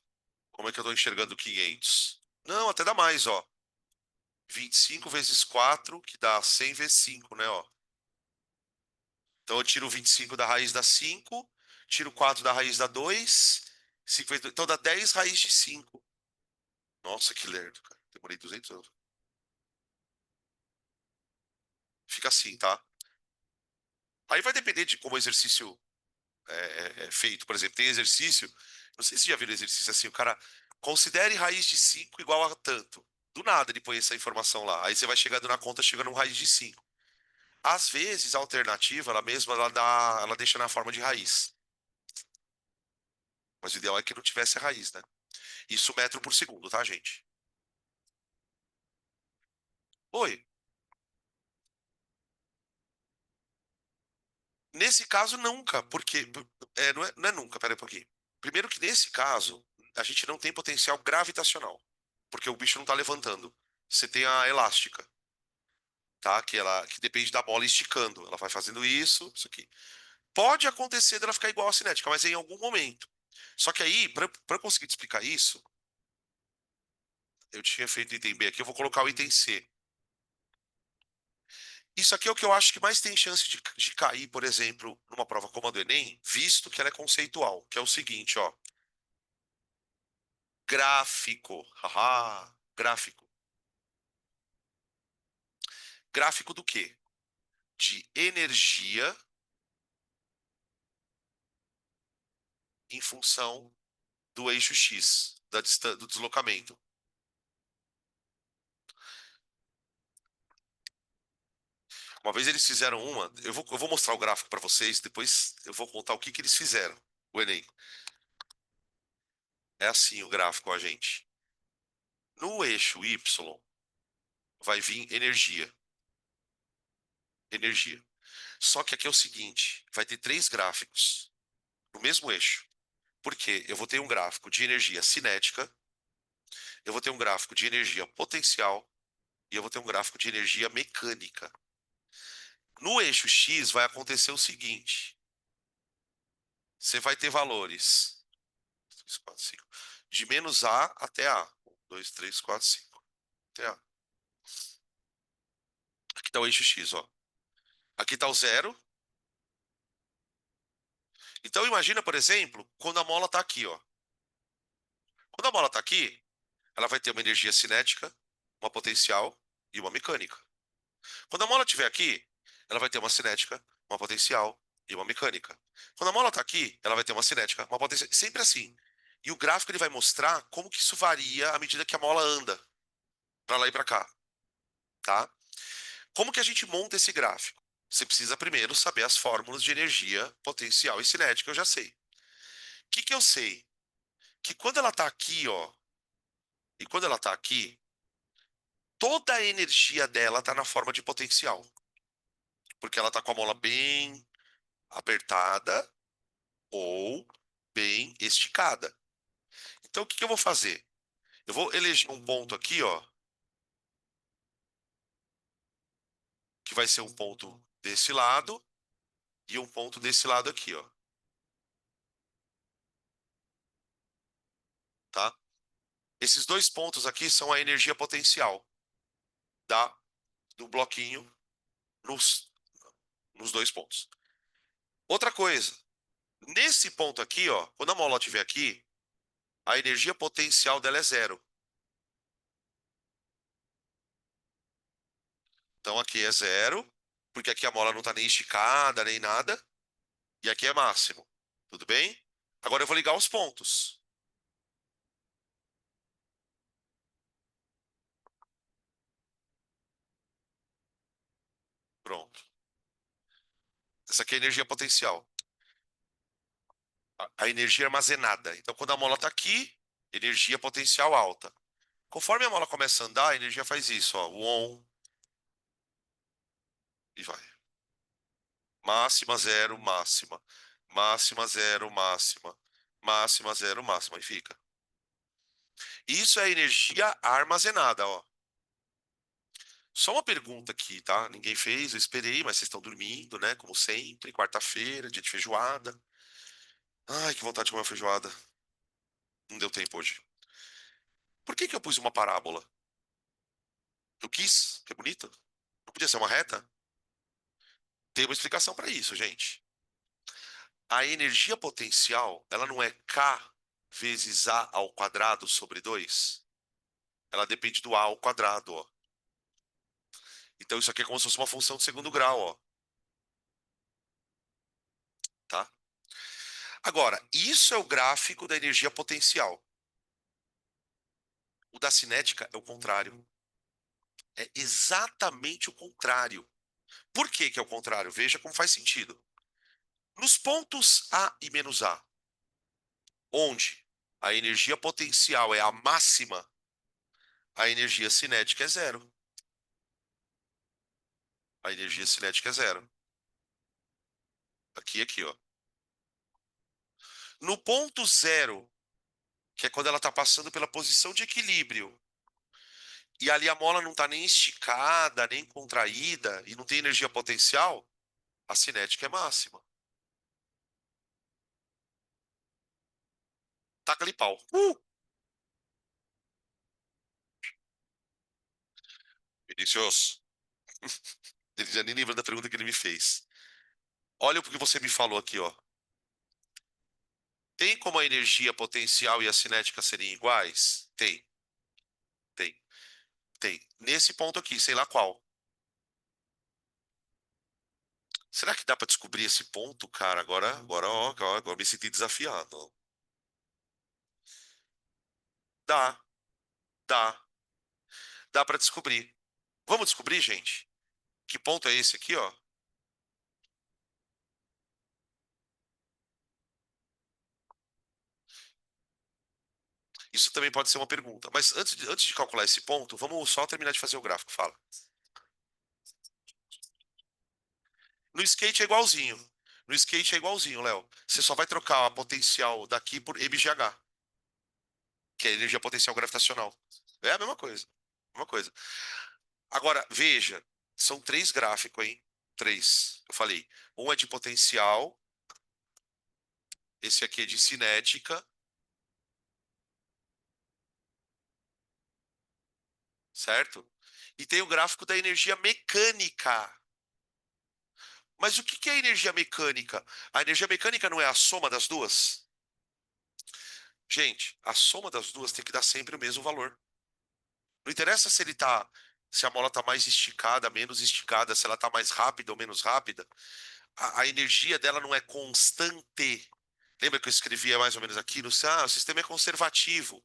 como é que eu tô enxergando 500? Não, até dá mais, ó. 25 vezes 4, que dá 100 vezes 5, né, ó. Então eu tiro 25 da raiz da 5, tiro 4 da raiz da 2, 5 vezes 2, então dá 10 raiz de 5. Nossa, que lerdo, cara. Demorei 200 anos. Fica assim, tá? Aí vai depender de como o exercício é feito. Por exemplo, tem exercício, não sei se você já viu exercício assim, o cara considere raiz de 5 igual a tanto. Do nada ele põe essa informação lá. Aí você vai chegando na conta, chega num raiz de 5. Às vezes a alternativa, ela mesma, ela deixa na forma de raiz. Mas o ideal é que não tivesse a raiz, né? Isso metro por segundo, tá, gente? Oi. Nesse caso, nunca, porque não é nunca, pera aí um pouquinho. Primeiro que nesse caso, a gente não tem potencial gravitacional, porque o bicho não tá levantando. Você tem a elástica, tá? Que depende da bola esticando. Ela vai fazendo isso aqui. Pode acontecer dela ficar igual à cinética, mas é em algum momento. Só que aí, para eu conseguir te explicar isso, eu tinha feito o item B aqui, eu vou colocar o item C. Isso aqui é o que eu acho que mais tem chance de cair, por exemplo, numa prova como a do Enem, visto que ela é conceitual, que é o seguinte, ó. Gráfico. Haha, gráfico. Gráfico do quê? De energia em função do eixo X, do deslocamento. Uma vez eles fizeram uma, eu vou mostrar o gráfico para vocês, depois eu vou contar o que que eles fizeram. O Enem. É assim o gráfico, a gente. No eixo Y vai vir energia, energia. Só que aqui é o seguinte, vai ter três gráficos no mesmo eixo. Porque eu vou ter um gráfico de energia cinética, eu vou ter um gráfico de energia potencial e eu vou ter um gráfico de energia mecânica. No eixo X vai acontecer o seguinte: você vai ter valores 3, 4, 5, de menos A até A. 1, 2, 3, 4, 5. Até A. Aqui está o eixo X, ó. Aqui está o zero. Então imagina, por exemplo, quando a mola está aqui, ó. Quando a mola está aqui, ela vai ter uma energia cinética, uma potencial e uma mecânica. Quando a mola estiver aqui, ela vai ter uma cinética, uma potencial e uma mecânica. Quando a mola está aqui, ela vai ter uma cinética, uma potencial, sempre assim. E o gráfico ele vai mostrar como que isso varia à medida que a mola anda, para lá e para cá, tá? Como que a gente monta esse gráfico? Você precisa primeiro saber as fórmulas de energia, potencial e cinética, eu já sei. O que que eu sei? Que quando ela está aqui, ó, e quando ela está aqui, toda a energia dela está na forma de potencial, porque ela está com a mola bem apertada ou bem esticada. Então, o que que eu vou fazer? Eu vou eleger um ponto aqui, ó, que vai ser um ponto desse lado e um ponto desse lado aqui, ó, tá? Esses dois pontos aqui são a energia potencial da do bloquinho nos, nos dois pontos. Outra coisa, nesse ponto aqui, ó, quando a mola estiver aqui, a energia potencial dela é zero. Então aqui é zero, porque aqui a mola não está nem esticada, nem nada, e aqui é máximo. Tudo bem? Agora eu vou ligar os pontos. Pronto. Essa aqui é a energia potencial. A energia armazenada. Então, quando a mola está aqui, energia potencial alta. Conforme a mola começa a andar, a energia faz isso, ó, o on, e vai. Máxima, zero, máxima. Máxima, zero, máxima. Máxima, zero, máxima. E fica. Isso é energia armazenada, ó. Só uma pergunta aqui, tá? Ninguém fez, eu esperei, mas vocês estão dormindo, né? Como sempre, quarta-feira, dia de feijoada. Ai, que vontade de comer uma feijoada. Não deu tempo hoje. Por que que eu pus uma parábola? Eu quis, que é bonita. Não podia ser uma reta? Tem uma explicação para isso, gente. A energia potencial, ela não é K vezes A ao quadrado sobre 2. Ela depende do A ao quadrado, ó. Então isso aqui é como se fosse uma função de segundo grau, ó, tá? Agora, isso é o gráfico da energia potencial. O da cinética é o contrário. É exatamente o contrário. Por que que é o contrário? Veja como faz sentido. Nos pontos A e menos A, onde a energia potencial é a máxima, a energia cinética é zero. A energia cinética é zero. Aqui, aqui, ó. No ponto zero, que é quando ela está passando pela posição de equilíbrio, e ali a mola não está nem esticada, nem contraída, e não tem energia potencial, a cinética é máxima. Taca-lhe pau. Vinicius, ele já nem lembra da pergunta que ele me fez. Olha o que você me falou aqui, ó. Tem como a energia potencial e a cinética serem iguais? Tem, tem, tem. Nesse ponto aqui, sei lá qual. Será que dá para descobrir esse ponto, cara? Ó, agora me senti desafiado. Dá, dá, dá para descobrir. Vamos descobrir, gente? Que ponto é esse aqui, ó? Isso também pode ser uma pergunta. Mas antes de calcular esse ponto, vamos só terminar de fazer o gráfico. Fala. No skate é igualzinho. No skate é igualzinho, Léo. Você só vai trocar a potencial daqui por mgh, que é a energia potencial gravitacional. É a mesma coisa. Mesma coisa. Agora, veja, são três gráficos, hein? Três. Eu falei. Um é de potencial, esse aqui é de cinética, certo? E tem o gráfico da energia mecânica. Mas o que que é energia mecânica? A energia mecânica não é a soma das duas? Gente, a soma das duas tem que dar sempre o mesmo valor. Não interessa se a mola está mais esticada, menos esticada, se ela está mais rápida ou menos rápida. A energia dela não é constante. Lembra que eu escrevia mais ou menos aqui no, o sistema é conservativo.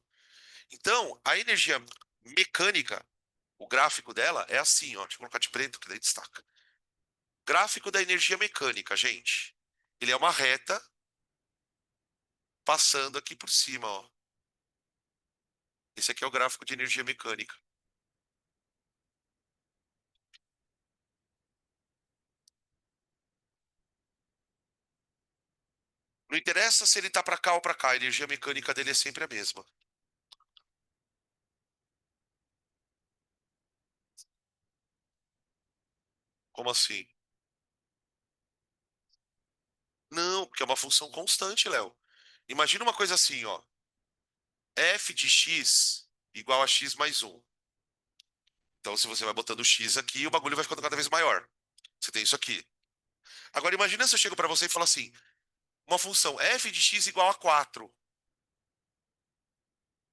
Então, a energia mecânica, o gráfico dela é assim, ó. Deixa eu colocar de preto que daí destaca. Gráfico da energia mecânica, gente. Ele é uma reta passando aqui por cima, ó. Esse aqui é o gráfico de energia mecânica. Não interessa se ele tá para cá ou para cá, a energia mecânica dele é sempre a mesma. Como assim? Não, porque é uma função constante, Léo. Imagina uma coisa assim, ó. F de x igual a x mais um. Então, se você vai botando x aqui, o bagulho vai ficando cada vez maior. Você tem isso aqui. Agora, imagina se eu chego para você e falo assim: uma função f de x igual a 4.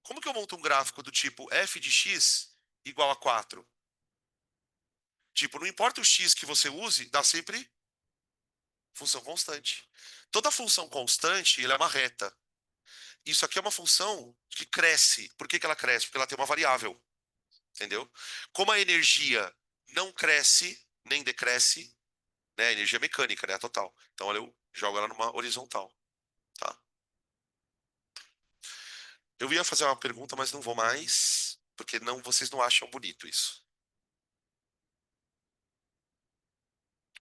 Como que eu monto um gráfico do tipo f de x igual a 4? Tipo, não importa o x que você use, dá sempre função constante. Toda função constante, ela é uma reta. Isso aqui é uma função que cresce. Por que que ela cresce? Porque ela tem uma variável, entendeu? Como a energia não cresce nem decresce, né? A energia mecânica, né? A total. Então, olha, eu jogo ela numa horizontal, tá? Eu ia fazer uma pergunta, mas não vou mais, porque não, vocês não acham bonito isso.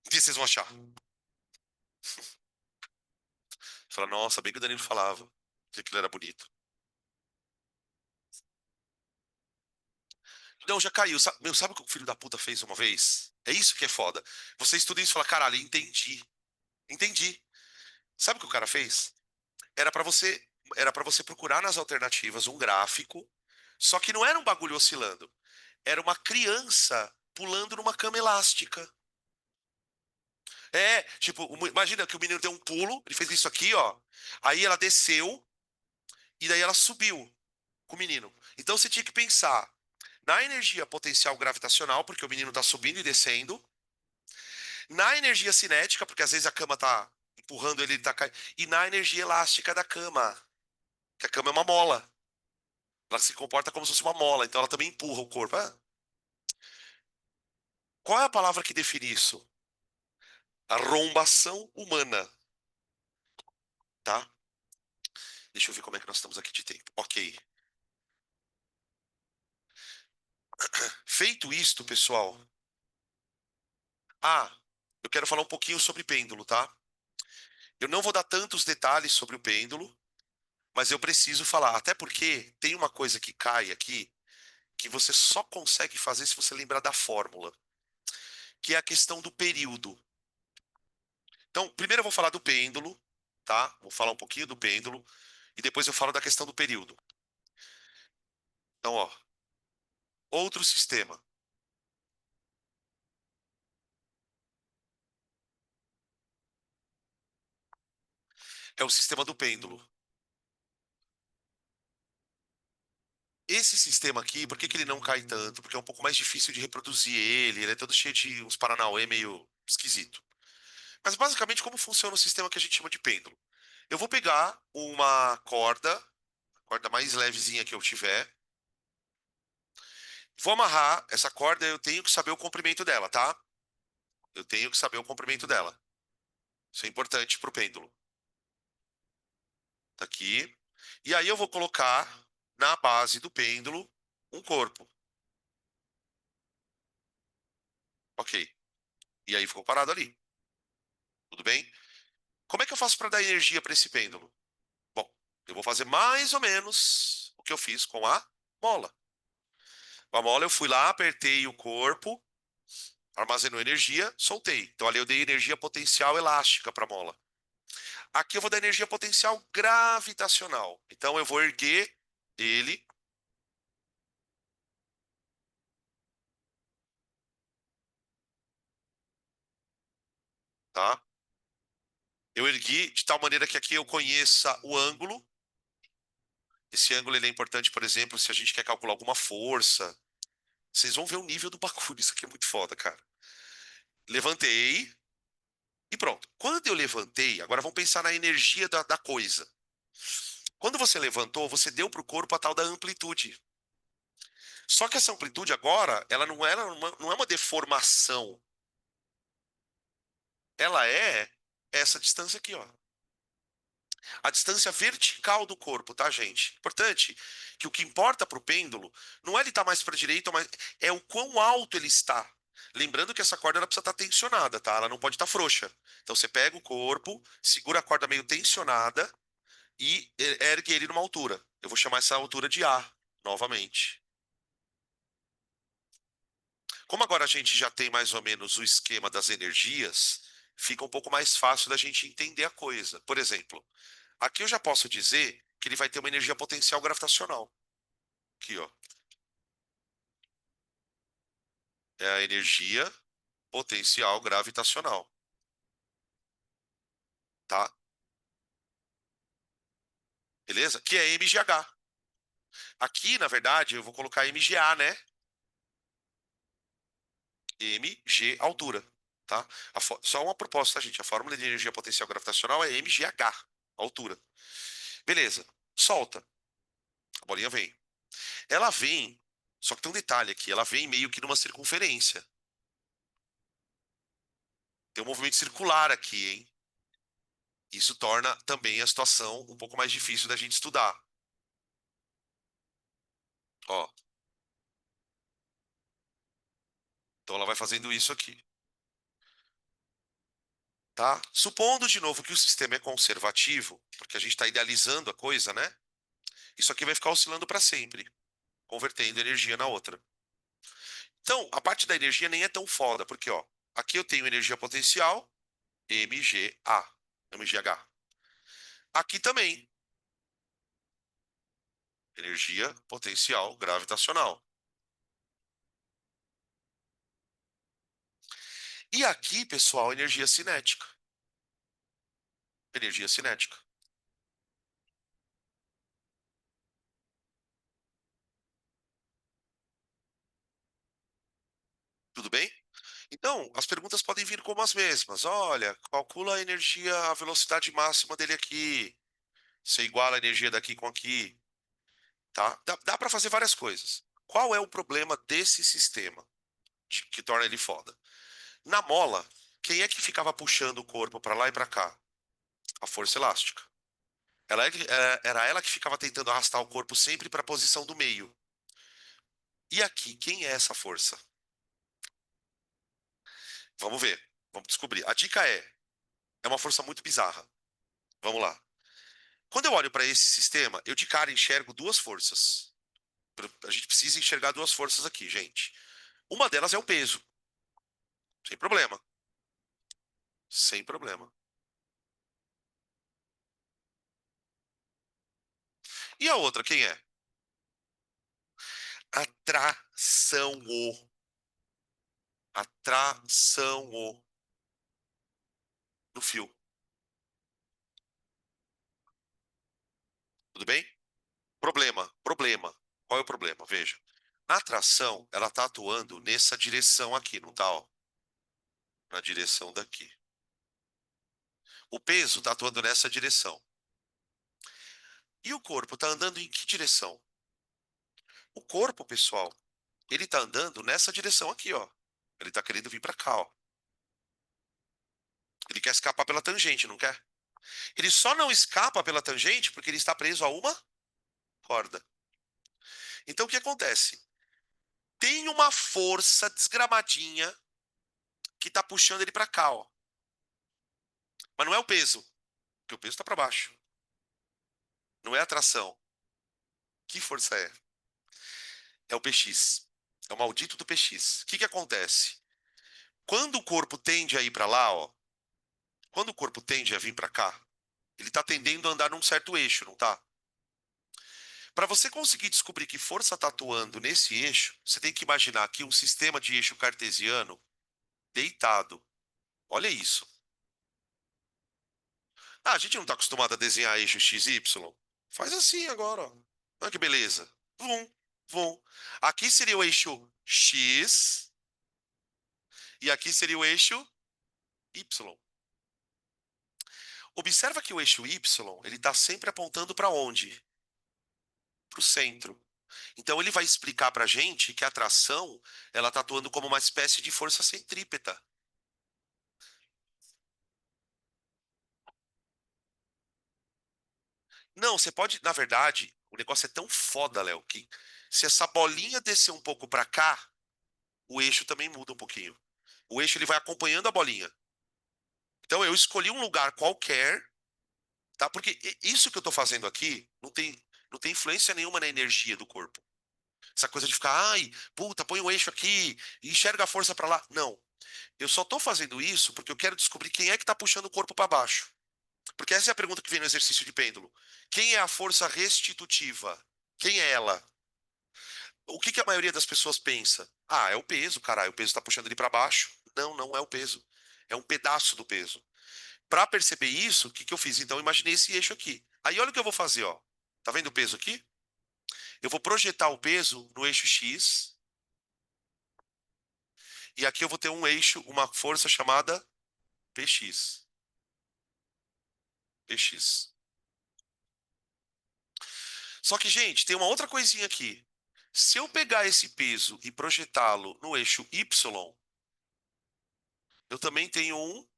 O que vocês vão achar? Fala, nossa, bem que o Danilo falava que aquilo era bonito. Não, já caiu. Meu, sabe o que o filho da puta fez uma vez? É isso que é foda. Você estuda isso e fala, caralho, entendi. Entendi. Sabe o que o cara fez? Era pra você, era para você procurar nas alternativas um gráfico, só que não era um bagulho oscilando. Era uma criança pulando numa cama elástica. É, tipo, imagina que o menino deu um pulo, ele fez isso aqui, ó. Aí ela desceu e daí ela subiu com o menino. Então você tinha que pensar na energia potencial gravitacional, porque o menino tá subindo e descendo, na energia cinética, porque às vezes a cama tá empurrando ele, ele tá caindo, e na energia elástica da cama, que a cama é uma mola. Ela se comporta como se fosse uma mola, então ela também empurra o corpo. Qual é a palavra que define isso? Arrombação humana, tá? Deixa eu ver como é que nós estamos aqui de tempo. Ok. Feito isto, pessoal. Ah, eu quero falar um pouquinho sobre pêndulo, tá? Eu não vou dar tantos detalhes sobre o pêndulo, mas eu preciso falar. Até porque tem uma coisa que cai aqui que você só consegue fazer se você lembrar da fórmula, que é a questão do período. Então, primeiro eu vou falar do pêndulo, tá? Vou falar um pouquinho do pêndulo e depois eu falo da questão do período. Então, ó, outro sistema é o sistema do pêndulo. Esse sistema aqui, por que que ele não cai tanto? Porque é um pouco mais difícil de reproduzir ele, ele é todo cheio de uns paranauê meio esquisito. Mas basicamente como funciona o sistema que a gente chama de pêndulo? Eu vou pegar uma corda, corda mais levezinha que eu tiver, vou amarrar essa corda, eu tenho que saber o comprimento dela, tá? Eu tenho que saber o comprimento dela. Isso é importante para o pêndulo. Tá aqui. E aí eu vou colocar na base do pêndulo um corpo. Ok. E aí ficou parado ali. Tudo bem? Como é que eu faço para dar energia para esse pêndulo? Bom, eu vou fazer mais ou menos o que eu fiz com a mola. Com a mola eu fui lá, apertei o corpo, armazenou energia, soltei. Então ali eu dei energia potencial elástica para a mola. Aqui eu vou dar energia potencial gravitacional. Então eu vou erguer ele, tá? Eu ergui de tal maneira que aqui eu conheça o ângulo. Esse ângulo ele é importante, por exemplo, se a gente quer calcular alguma força. Vocês vão ver o nível do bagulho. Isso aqui é muito foda, cara. Levantei e pronto. Quando eu levantei, agora vamos pensar na energia da coisa. Quando você levantou, você deu para o corpo a tal da amplitude. Só que essa amplitude agora, não é uma deformação. Ela é essa distância aqui, ó. A distância vertical do corpo, tá, gente? Importante que o que importa para o pêndulo não é ele estar mais para a direita, mas é o quão alto ele está. Lembrando que essa corda ela precisa estar tensionada, tá? Ela não pode estar frouxa. Então você pega o corpo, segura a corda meio tensionada e ergue ele numa altura. Eu vou chamar essa altura de A, novamente. Como agora a gente já tem mais ou menos o esquema das energias, fica um pouco mais fácil da gente entender a coisa. Por exemplo, aqui eu já posso dizer que ele vai ter uma energia potencial gravitacional. Aqui, ó. É a energia potencial gravitacional, tá? Beleza? Que é mgh. Aqui, na verdade, eu vou colocar mga, né? Mg, altura, tá? Só uma proposta, tá, gente? A fórmula de energia potencial gravitacional é mgh, altura. Beleza. Solta. A bolinha vem. Ela vem, só que tem um detalhe aqui, ela vem meio que numa circunferência. Tem um movimento circular aqui, hein? Isso torna também a situação um pouco mais difícil da gente estudar. Ó, então ela vai fazendo isso aqui, tá? Supondo de novo que o sistema é conservativo, porque a gente está idealizando a coisa, né? Isso aqui vai ficar oscilando para sempre, convertendo energia na outra. Então, a parte da energia nem é tão foda, porque ó, aqui eu tenho energia potencial, MGA, MGH. Aqui também, energia potencial gravitacional. E aqui, pessoal, energia cinética. Energia cinética. Tudo bem? Então, as perguntas podem vir como as mesmas. Olha, calcula a energia, a velocidade máxima dele aqui. Você iguala a energia daqui com aqui, tá? Dá para fazer várias coisas. Qual é o problema desse sistema que torna ele foda? Na mola, quem é que ficava puxando o corpo para lá e para cá? A força elástica. Era ela que ficava tentando arrastar o corpo sempre para a posição do meio. E aqui, quem é essa força? Vamos ver, vamos descobrir. A dica é uma força muito bizarra. Vamos lá. Quando eu olho para esse sistema, eu de cara enxergo duas forças. A gente precisa enxergar duas forças aqui, gente. Uma delas é o peso, sem problema. Sem problema. E a outra, quem é? Atração o. Atração o no fio. Tudo bem? Problema. Qual é o problema? Veja. A atração, ela está atuando nessa direção aqui, não tá, ó? Na direção daqui. O peso está atuando nessa direção. E o corpo está andando em que direção? O corpo, pessoal, ele está andando nessa direção aqui, ó. Ele está querendo vir para cá, ó. Ele quer escapar pela tangente, não quer? Ele só não escapa pela tangente porque ele está preso a uma corda. Então o que acontece? Tem uma força desgramadinha que está puxando ele para cá, ó. Mas não é o peso, porque o peso está para baixo. Não é a atração. Que força é? É o PX. É o maldito do PX. O que que acontece? Quando o corpo tende a ir para lá, ó, quando o corpo tende a vir para cá, ele está tendendo a andar num certo eixo, não tá? Para você conseguir descobrir que força está atuando nesse eixo, você tem que imaginar aqui um sistema de eixo cartesiano deitado. Olha isso. Ah, a gente não está acostumado a desenhar eixo x, y. Faz assim agora, ó. Olha que beleza. Vum, vum. Aqui seria o eixo X e aqui seria o eixo Y. Observa que o eixo Y, ele está sempre apontando para onde? Para o centro. Então ele vai explicar para a gente que a atração, ela está atuando como uma espécie de força centrípeta. Não, você pode, na verdade, o negócio é tão foda, Léo, que se essa bolinha descer um pouco para cá, o eixo também muda um pouquinho. O eixo ele vai acompanhando a bolinha. Então eu escolhi um lugar qualquer, tá? Porque isso que eu tô fazendo aqui não tem influência nenhuma na energia do corpo. Essa coisa de ficar, ai, puta, põe o eixo aqui, enxerga a força para lá. Não. Eu só tô fazendo isso porque eu quero descobrir quem é que tá puxando o corpo para baixo. Porque essa é a pergunta que vem no exercício de pêndulo. Quem é a força restitutiva? Quem é ela? O que que a maioria das pessoas pensa? Ah, é o peso, caralho, o peso tá puxando ele para baixo. Não, não é o peso. É um pedaço do peso. Para perceber isso, o que que eu fiz? Então, eu imaginei esse eixo aqui. Aí, olha o que eu vou fazer, ó. Tá vendo o peso aqui? Eu vou projetar o peso no eixo X, e aqui eu vou ter um eixo, uma força chamada PX. PX. Só que, gente, tem uma outra coisinha aqui. Se eu pegar esse peso e projetá-lo no eixo Y, eu também tenho um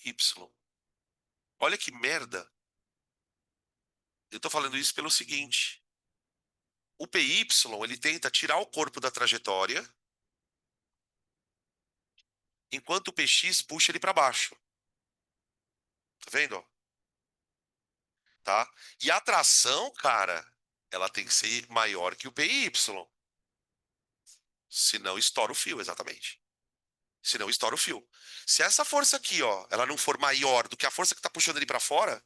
Y. Olha que merda. Eu tô falando isso pelo seguinte. O PY, ele tenta tirar o corpo da trajetória, enquanto o PX puxa ele para baixo. Tá vendo, ó? Tá? E a atração, cara, ela tem que ser maior que o PY. Senão estoura o fio, exatamente. Senão estoura o fio. Se essa força aqui, ó, ela não for maior do que a força que tá puxando ele para fora,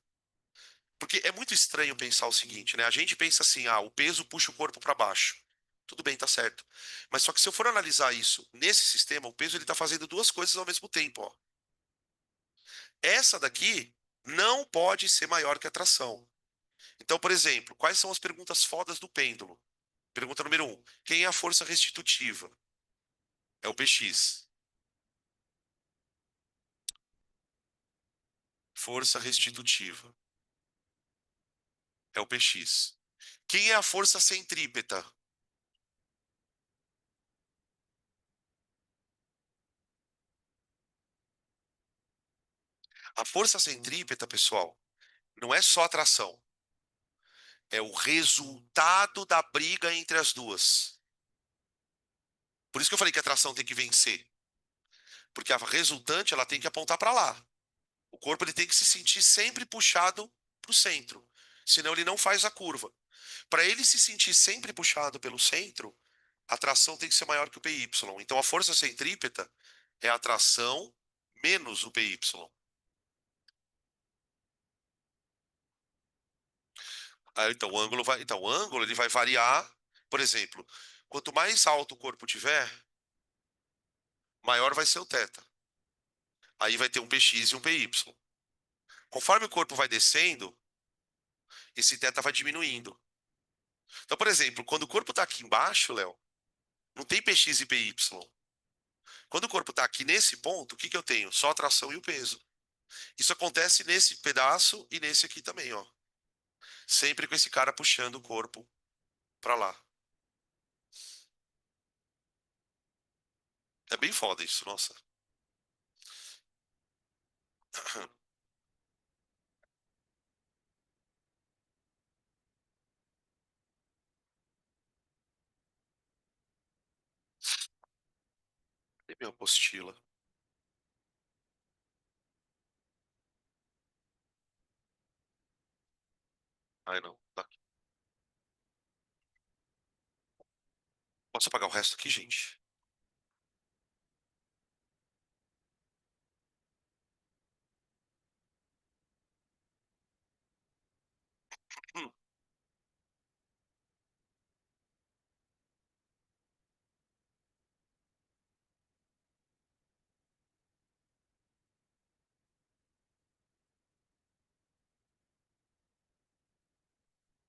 porque é muito estranho pensar o seguinte, né? A gente pensa assim, ah, o peso puxa o corpo para baixo. Tudo bem, tá certo. Mas só que se eu for analisar isso nesse sistema, o peso ele tá fazendo duas coisas ao mesmo tempo, ó. Essa daqui não pode ser maior que a tração. Então, por exemplo, quais são as perguntas fodas do pêndulo? Pergunta número um: quem é a força restitutiva? É o PX. Força restitutiva. É o PX. Quem é a força centrípeta? A força centrípeta, pessoal, não é só atração. É o resultado da briga entre as duas. Por isso que eu falei que a atração tem que vencer. Porque a resultante ela tem que apontar para lá. O corpo ele tem que se sentir sempre puxado para o centro. Senão ele não faz a curva. Para ele se sentir sempre puxado pelo centro, a tração tem que ser maior que o PY. Então a força centrípeta é a tração menos o PY. Então o ângulo ele vai variar. Por exemplo, quanto mais alto o corpo tiver, maior vai ser o θ. Aí vai ter um PX e um PY. Conforme o corpo vai descendo, esse θ vai diminuindo. Então, por exemplo, quando o corpo está aqui embaixo, Léo, não tem PX e PY. Quando o corpo está aqui nesse ponto, o que que eu tenho? Só a tração e o peso. Isso acontece nesse pedaço e nesse aqui também, ó. Sempre com esse cara puxando o corpo para lá. É bem foda isso, nossa. Cadê minha apostila? Ai, não. Tá aqui. Posso apagar o resto aqui, gente? Hum,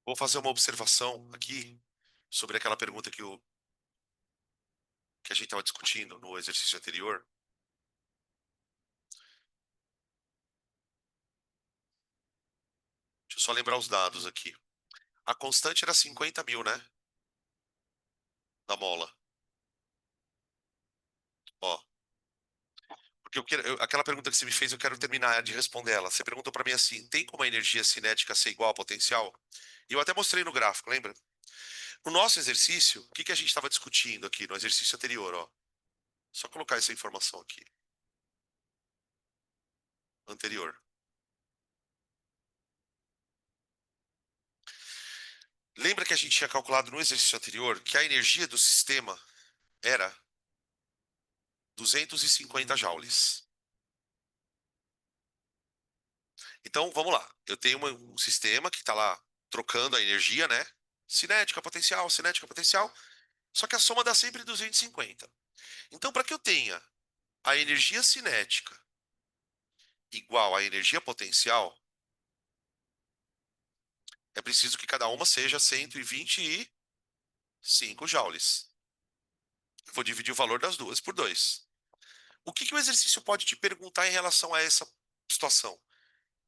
Vou fazer uma observação aqui sobre aquela pergunta que a gente estava discutindo no exercício anterior. Deixa eu só lembrar os dados aqui. A constante era 50.000, né? Da mola. Ó, porque aquela pergunta que você me fez, eu quero terminar de responder ela. Você perguntou para mim assim: tem como a energia cinética ser igual ao potencial? E eu até mostrei no gráfico, lembra? No nosso exercício, o que que a gente estava discutindo aqui no exercício anterior, ó? Só colocar essa informação aqui, anterior. Lembra que a gente tinha calculado no exercício anterior que a energia do sistema era 250 joules. Então, vamos lá. Eu tenho um sistema que está lá trocando a energia, né? Cinética, potencial. Só que a soma dá sempre 250. Então, para que eu tenha a energia cinética igual à energia potencial, é preciso que cada uma seja 125 joules. Eu vou dividir o valor das duas por 2. O que que o exercício pode te perguntar em relação a essa situação?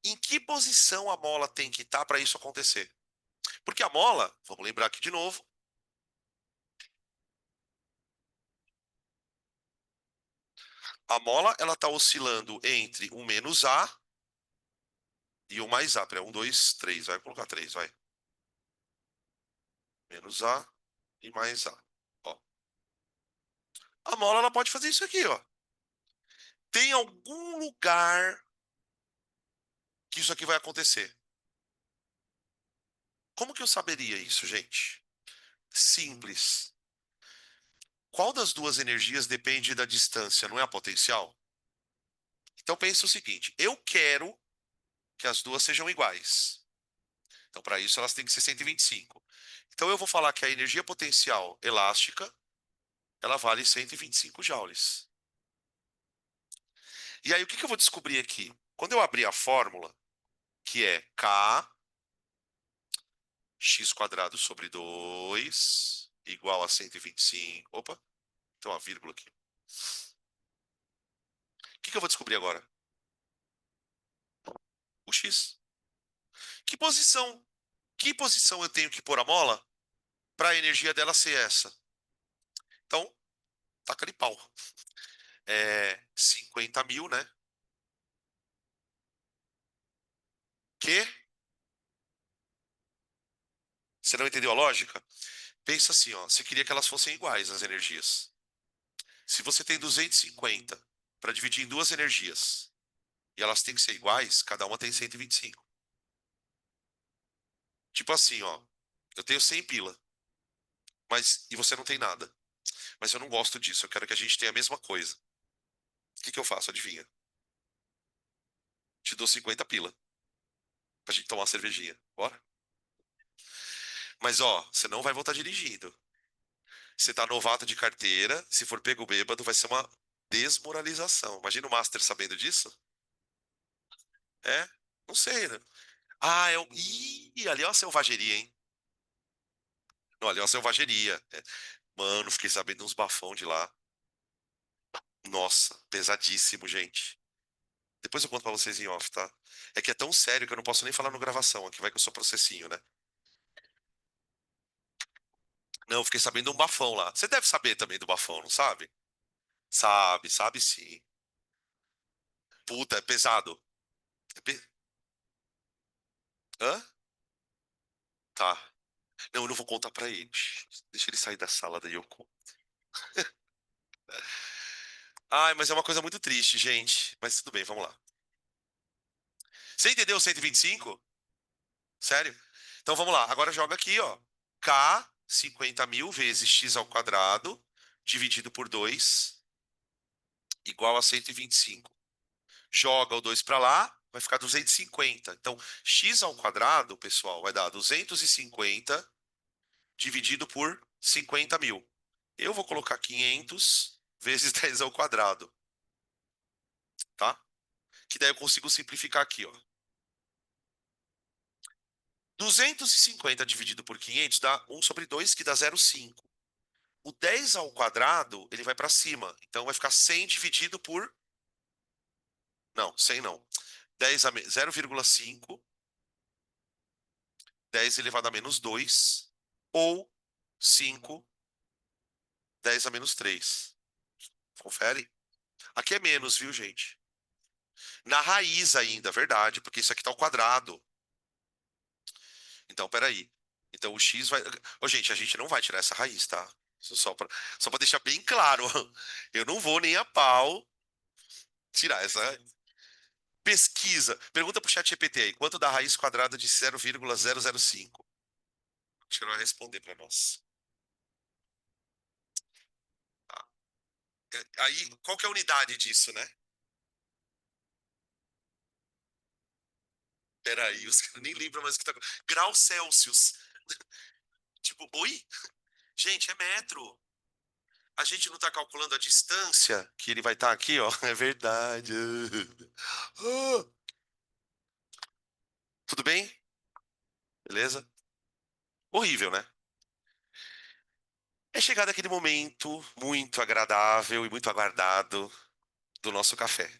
Em que posição a mola tem que estar para isso acontecer? Porque a mola, vamos lembrar aqui de novo, a mola ela está oscilando entre um menos A e um mais A. Pera, um, dois, três. Vai colocar três, vai. Menos A e mais A. Ó. A mola ela pode fazer isso aqui, ó. Tem algum lugar que isso aqui vai acontecer. Como que eu saberia isso, gente? Simples. Qual das duas energias depende da distância, não é a potencial? Então pense o seguinte: eu quero que as duas sejam iguais. Então, para isso, elas têm que ser 125. Então, eu vou falar que a energia potencial elástica, ela vale 125 joules. E aí, o que que eu vou descobrir aqui? Quando eu abrir a fórmula, que é K x quadrado sobre 2 igual a 125. Opa, tem uma vírgula aqui. O que que eu vou descobrir agora? O x. Que posição? Que posição eu tenho que pôr a mola para a energia dela ser essa? Então, taca de pau. É 50.000, né? Que? Você não entendeu a lógica? Pensa assim, ó, você queria que elas fossem iguais as energias. Se você tem 250 para dividir em duas energias e elas têm que ser iguais, cada uma tem 125. Tipo assim, ó, eu tenho 100 pila, mas e você não tem nada. Mas eu não gosto disso, eu quero que a gente tenha a mesma coisa. O que que eu faço? Adivinha? Te dou 50 pila pra gente tomar uma cervejinha. Bora? Mas ó, você não vai voltar dirigindo. Você tá novato de carteira, se for pego bêbado, vai ser uma desmoralização. Imagina o Master sabendo disso? É? Não sei, né? Ah, é o. Ih, ali é uma selvageria, hein? Não, ali é uma selvageria. É. Mano, fiquei sabendo uns bafão de lá. Nossa, pesadíssimo, gente. Depois eu conto pra vocês em off, tá? É que é tão sério que eu não posso nem falar no gravação. Aqui vai que eu sou processinho, né? Não, eu fiquei sabendo um bafão lá. Você deve saber também do bafão, não sabe? Sabe, sabe sim. Puta, é pesado. Hã? Tá. Não, eu não vou contar pra ele. Deixa ele sair da sala, daí eu conto. Ai, mas é uma coisa muito triste, gente. Mas tudo bem, vamos lá. Você entendeu o 125? Sério? Então vamos lá. Agora joga aqui, ó. K 50.000 vezes x ao quadrado dividido por 2 igual a 125. Joga o 2 para lá, vai ficar 250. Então, x ao quadrado, pessoal, vai dar 250 dividido por 50.000. Eu vou colocar 500 vezes 10 ao quadrado, tá? Que daí eu consigo simplificar aqui, ó. 250 dividido por 500 dá 1/2, que dá 0,5. O 10 ao quadrado, ele vai para cima. Então vai ficar 100 dividido por. Não, 100 não. 0,5, 10 elevado a menos 2, ou 5, 10 a menos 3. Confere? Aqui é menos, viu, gente? Na raiz ainda, verdade, porque isso aqui tá ao quadrado. Então, peraí. Então o x vai. Ô, gente, a gente não vai tirar essa raiz, tá? Só pra deixar bem claro. Eu não vou nem a pau tirar essa. Pesquisa. Pergunta pro chat GPT aí. Quanto dá a raiz quadrada de 0,005? Acho que ele vai responder para nós. Tá. Aí, qual que é a unidade disso, né? Peraí, os caras nem lembram mais o que tá. Graus Celsius. Tipo, oi? Gente, é metro. A gente não tá calculando a distância que ele vai estar aqui, ó. É verdade. Ah, tudo bem? Beleza? Horrível, né? É chegado aquele momento muito agradável e muito aguardado do nosso café.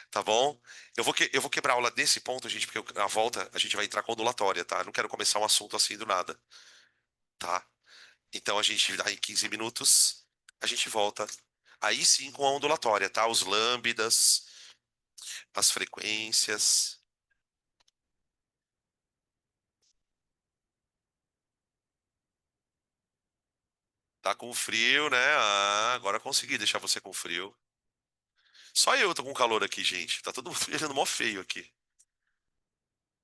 Tá bom? Eu vou quebrar a aula nesse ponto, gente, porque na volta a gente vai entrar com ondulatória, tá? Eu não quero começar um assunto assim do nada, tá? Então a gente dá em 15 minutos, a gente volta. Aí sim com a ondulatória, tá? Os lambdas, as frequências. Tá com frio, né? Ah, agora consegui deixar você com frio. Só eu tô com calor aqui, gente. Tá todo mundo olhando mó feio aqui.